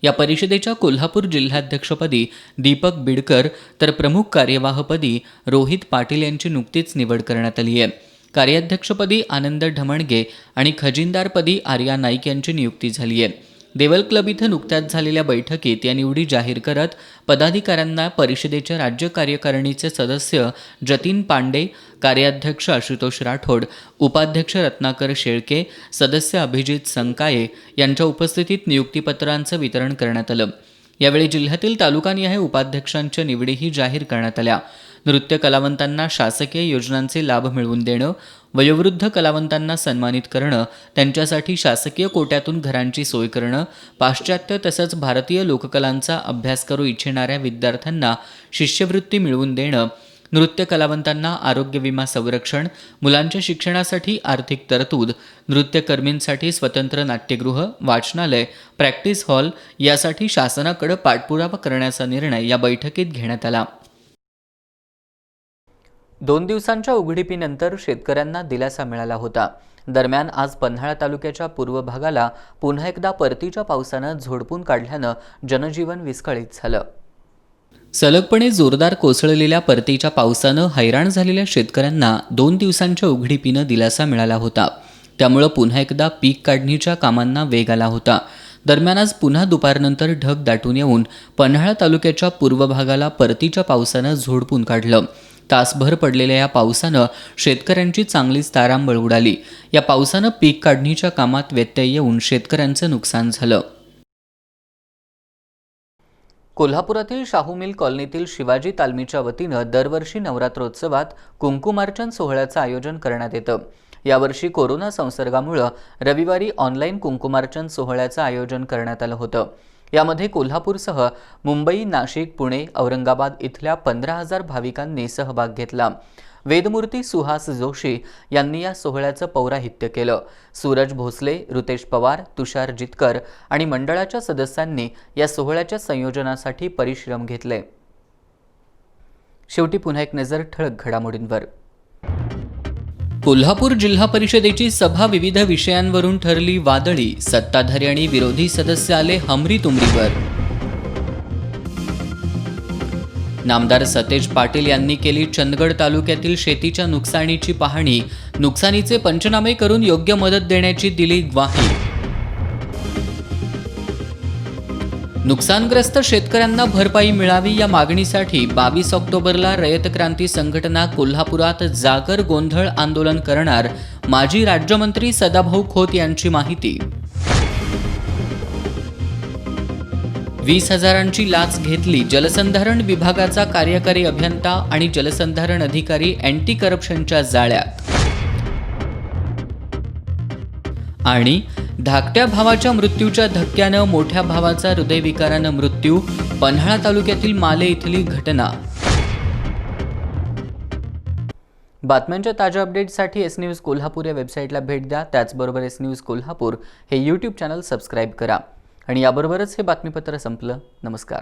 या परिषदेच्या कोल्हापूर जिल्हाध्यक्षपदी दीपक बिडकर तर प्रमुख कार्यवाहपदी रोहित पाटील यांची नुकतीच निवड करण्यात आली आहे. कार्याध्यक्षपदी आनंद ढमणगे आणि खजिनदारपदी आर्या नाईक यांची नियुक्ती झाली आहे. देवल क्लब इथं नुकत्याच झालेल्या बैठकीत या निवडी जाहीर करत पदाधिकाऱ्यांना परिषदेच्या राज्य कार्यकारिणीचे सदस्य जतीन पांडे, कार्याध्यक्ष आशुतोष राठोड, उपाध्यक्ष रत्नाकर शेळके, सदस्य अभिजित संकाये यांच्या उपस्थितीत नियुक्तीपत्रांचं वितरण करण्यात आलं. यावेळी जिल्ह्यातील तालुकानिहाय उपाध्यक्षांच्या निवडीही जाहीर करण्यात आल्या. नृत्य कलावंतांना शासकीय योजनांचे लाभ मिळवून देणं, वयोवृद्ध कलावंतांना सन्मानित करणं, त्यांच्यासाठी शासकीय कोट्यातून घरांची सोय करणं, पाश्चात्य तसंच भारतीय लोककलांचा अभ्यास करू इच्छिणाऱ्या विद्यार्थ्यांना शिष्यवृत्ती मिळवून देणं, नृत्य कलावंतांना आरोग्य विमा संरक्षण, मुलांच्या शिक्षणासाठी आर्थिक तरतूद, नृत्यकर्मींसाठी स्वतंत्र नाट्यगृह, वाचनालय, प्रॅक्टिस हॉल यासाठी शासनाकडे पाठपुरावा करण्याचा निर्णय या बैठकीत घेण्यात आला. 2 दिवसांच्या उघडीपीनंतर शेतकऱ्यांना दिलासा मिळाला होता. दरम्यान आज पन्हाळा तालुक्याच्या पूर्व भागाला पुन्हा एकदा परतीच्या पावसानं झोडपून काढल्यानं जनजीवन विस्कळीत झालं. सलगपणे जोरदार कोसळलेल्या परतीच्या पावसानं हैराण झालेल्या शेतकऱ्यांना 2 दिवसांच्या उघडीपीनं दिलासा मिळाला होता. त्यामुळं पुन्हा एकदा पीक काढणीच्या कामांना वेग आला होता. दरम्यान आज पुन्हा दुपारनंतर ढग दाटून येऊन पन्हाळा तालुक्याच्या पूर्व भागाला परतीच्या पावसानं झोडपून काढलं. तासभर पडलेल्या या पावसानं शेतकऱ्यांची चांगलीच तारांबळ उडाली. या पावसानं पीक काढणीच्या कामात व्यत्यय येऊन शेतकऱ्यांचं नुकसान झालं. कोल्हापुरातील शाहू मिल कॉलनीतील शिवाजी तालमीच्या वतीनं दरवर्षी नवरात्रोत्सवात कुंकुमार्चन सोहळ्याचं आयोजन करण्यात येतं. यावर्षी कोरोना संसर्गामुळं रविवारी ऑनलाईन कुंकुमार्चन सोहळ्याचं आयोजन करण्यात आलं होतं. यामध्ये कोल्हापूरसह मुंबई, नाशिक, पुणे, औरंगाबाद इथल्या 15,000 भाविकांनी सहभाग घेतला. वेदमूर्ती सुहास जोशी यांनी या सोहळ्याचं पौराहित्य केलं. सूरज भोसले, ऋतेश पवार, तुषार जितकर आणि मंडळाच्या सदस्यांनी या सोहळ्याच्या संयोजनासाठी परिश्रम घेतले. शेवटी पुन्हा एक नजर ठळक घडामोडींवर. कोल्हापूर जिल्हा परिषदेची सभा विविध विषयांवरून ठरली वादळी. सत्ताधारी आणि विरोधी सदस्य आले हमरी-तुमरीवर. नामदार सतेज पाटील यांनी केली चंदगड तालुक्यातील शेतीच्या नुकसानीची पाहणी. नुकसानीचे पंचनामे करून योग्य मदत देण्याची दिली ग्वाही. नुकसानग्रस्त शेतकऱ्यांना भरपाई मिळावी या मागणीसाठी 22 ऑक्टोबरला रयत क्रांती संघटना कोल्हापुरात जागर गोंधळ आंदोलन करणार, माजी राज्यमंत्री सदाभाऊ खोत यांची माहिती. 20,000ची लाच घेतली, जलसंधारण विभागाचा कार्यकारी अभियंता आणि जलसंधारण अधिकारी अँटी करप्शनच्या जाळ्यात. आणि धाकट्या भावाच्या मृत्यूच्या धक्क्यानं मोठ्या भावाचा हृदयविकारानं मृत्यू, पन्हाळा तालुक्यातील माले इथली घटना. बातम्यांच्या ताज्या अपडेट्ससाठी एस न्यूज कोल्हापूर या वेबसाईटला भेट द्या. त्याचबरोबर एस न्यूज कोल्हापूर हे यूट्यूब चॅनल सबस्क्राईब करा. आणि याबरोबरच हे बातमीपत्र संपलं. नमस्कार.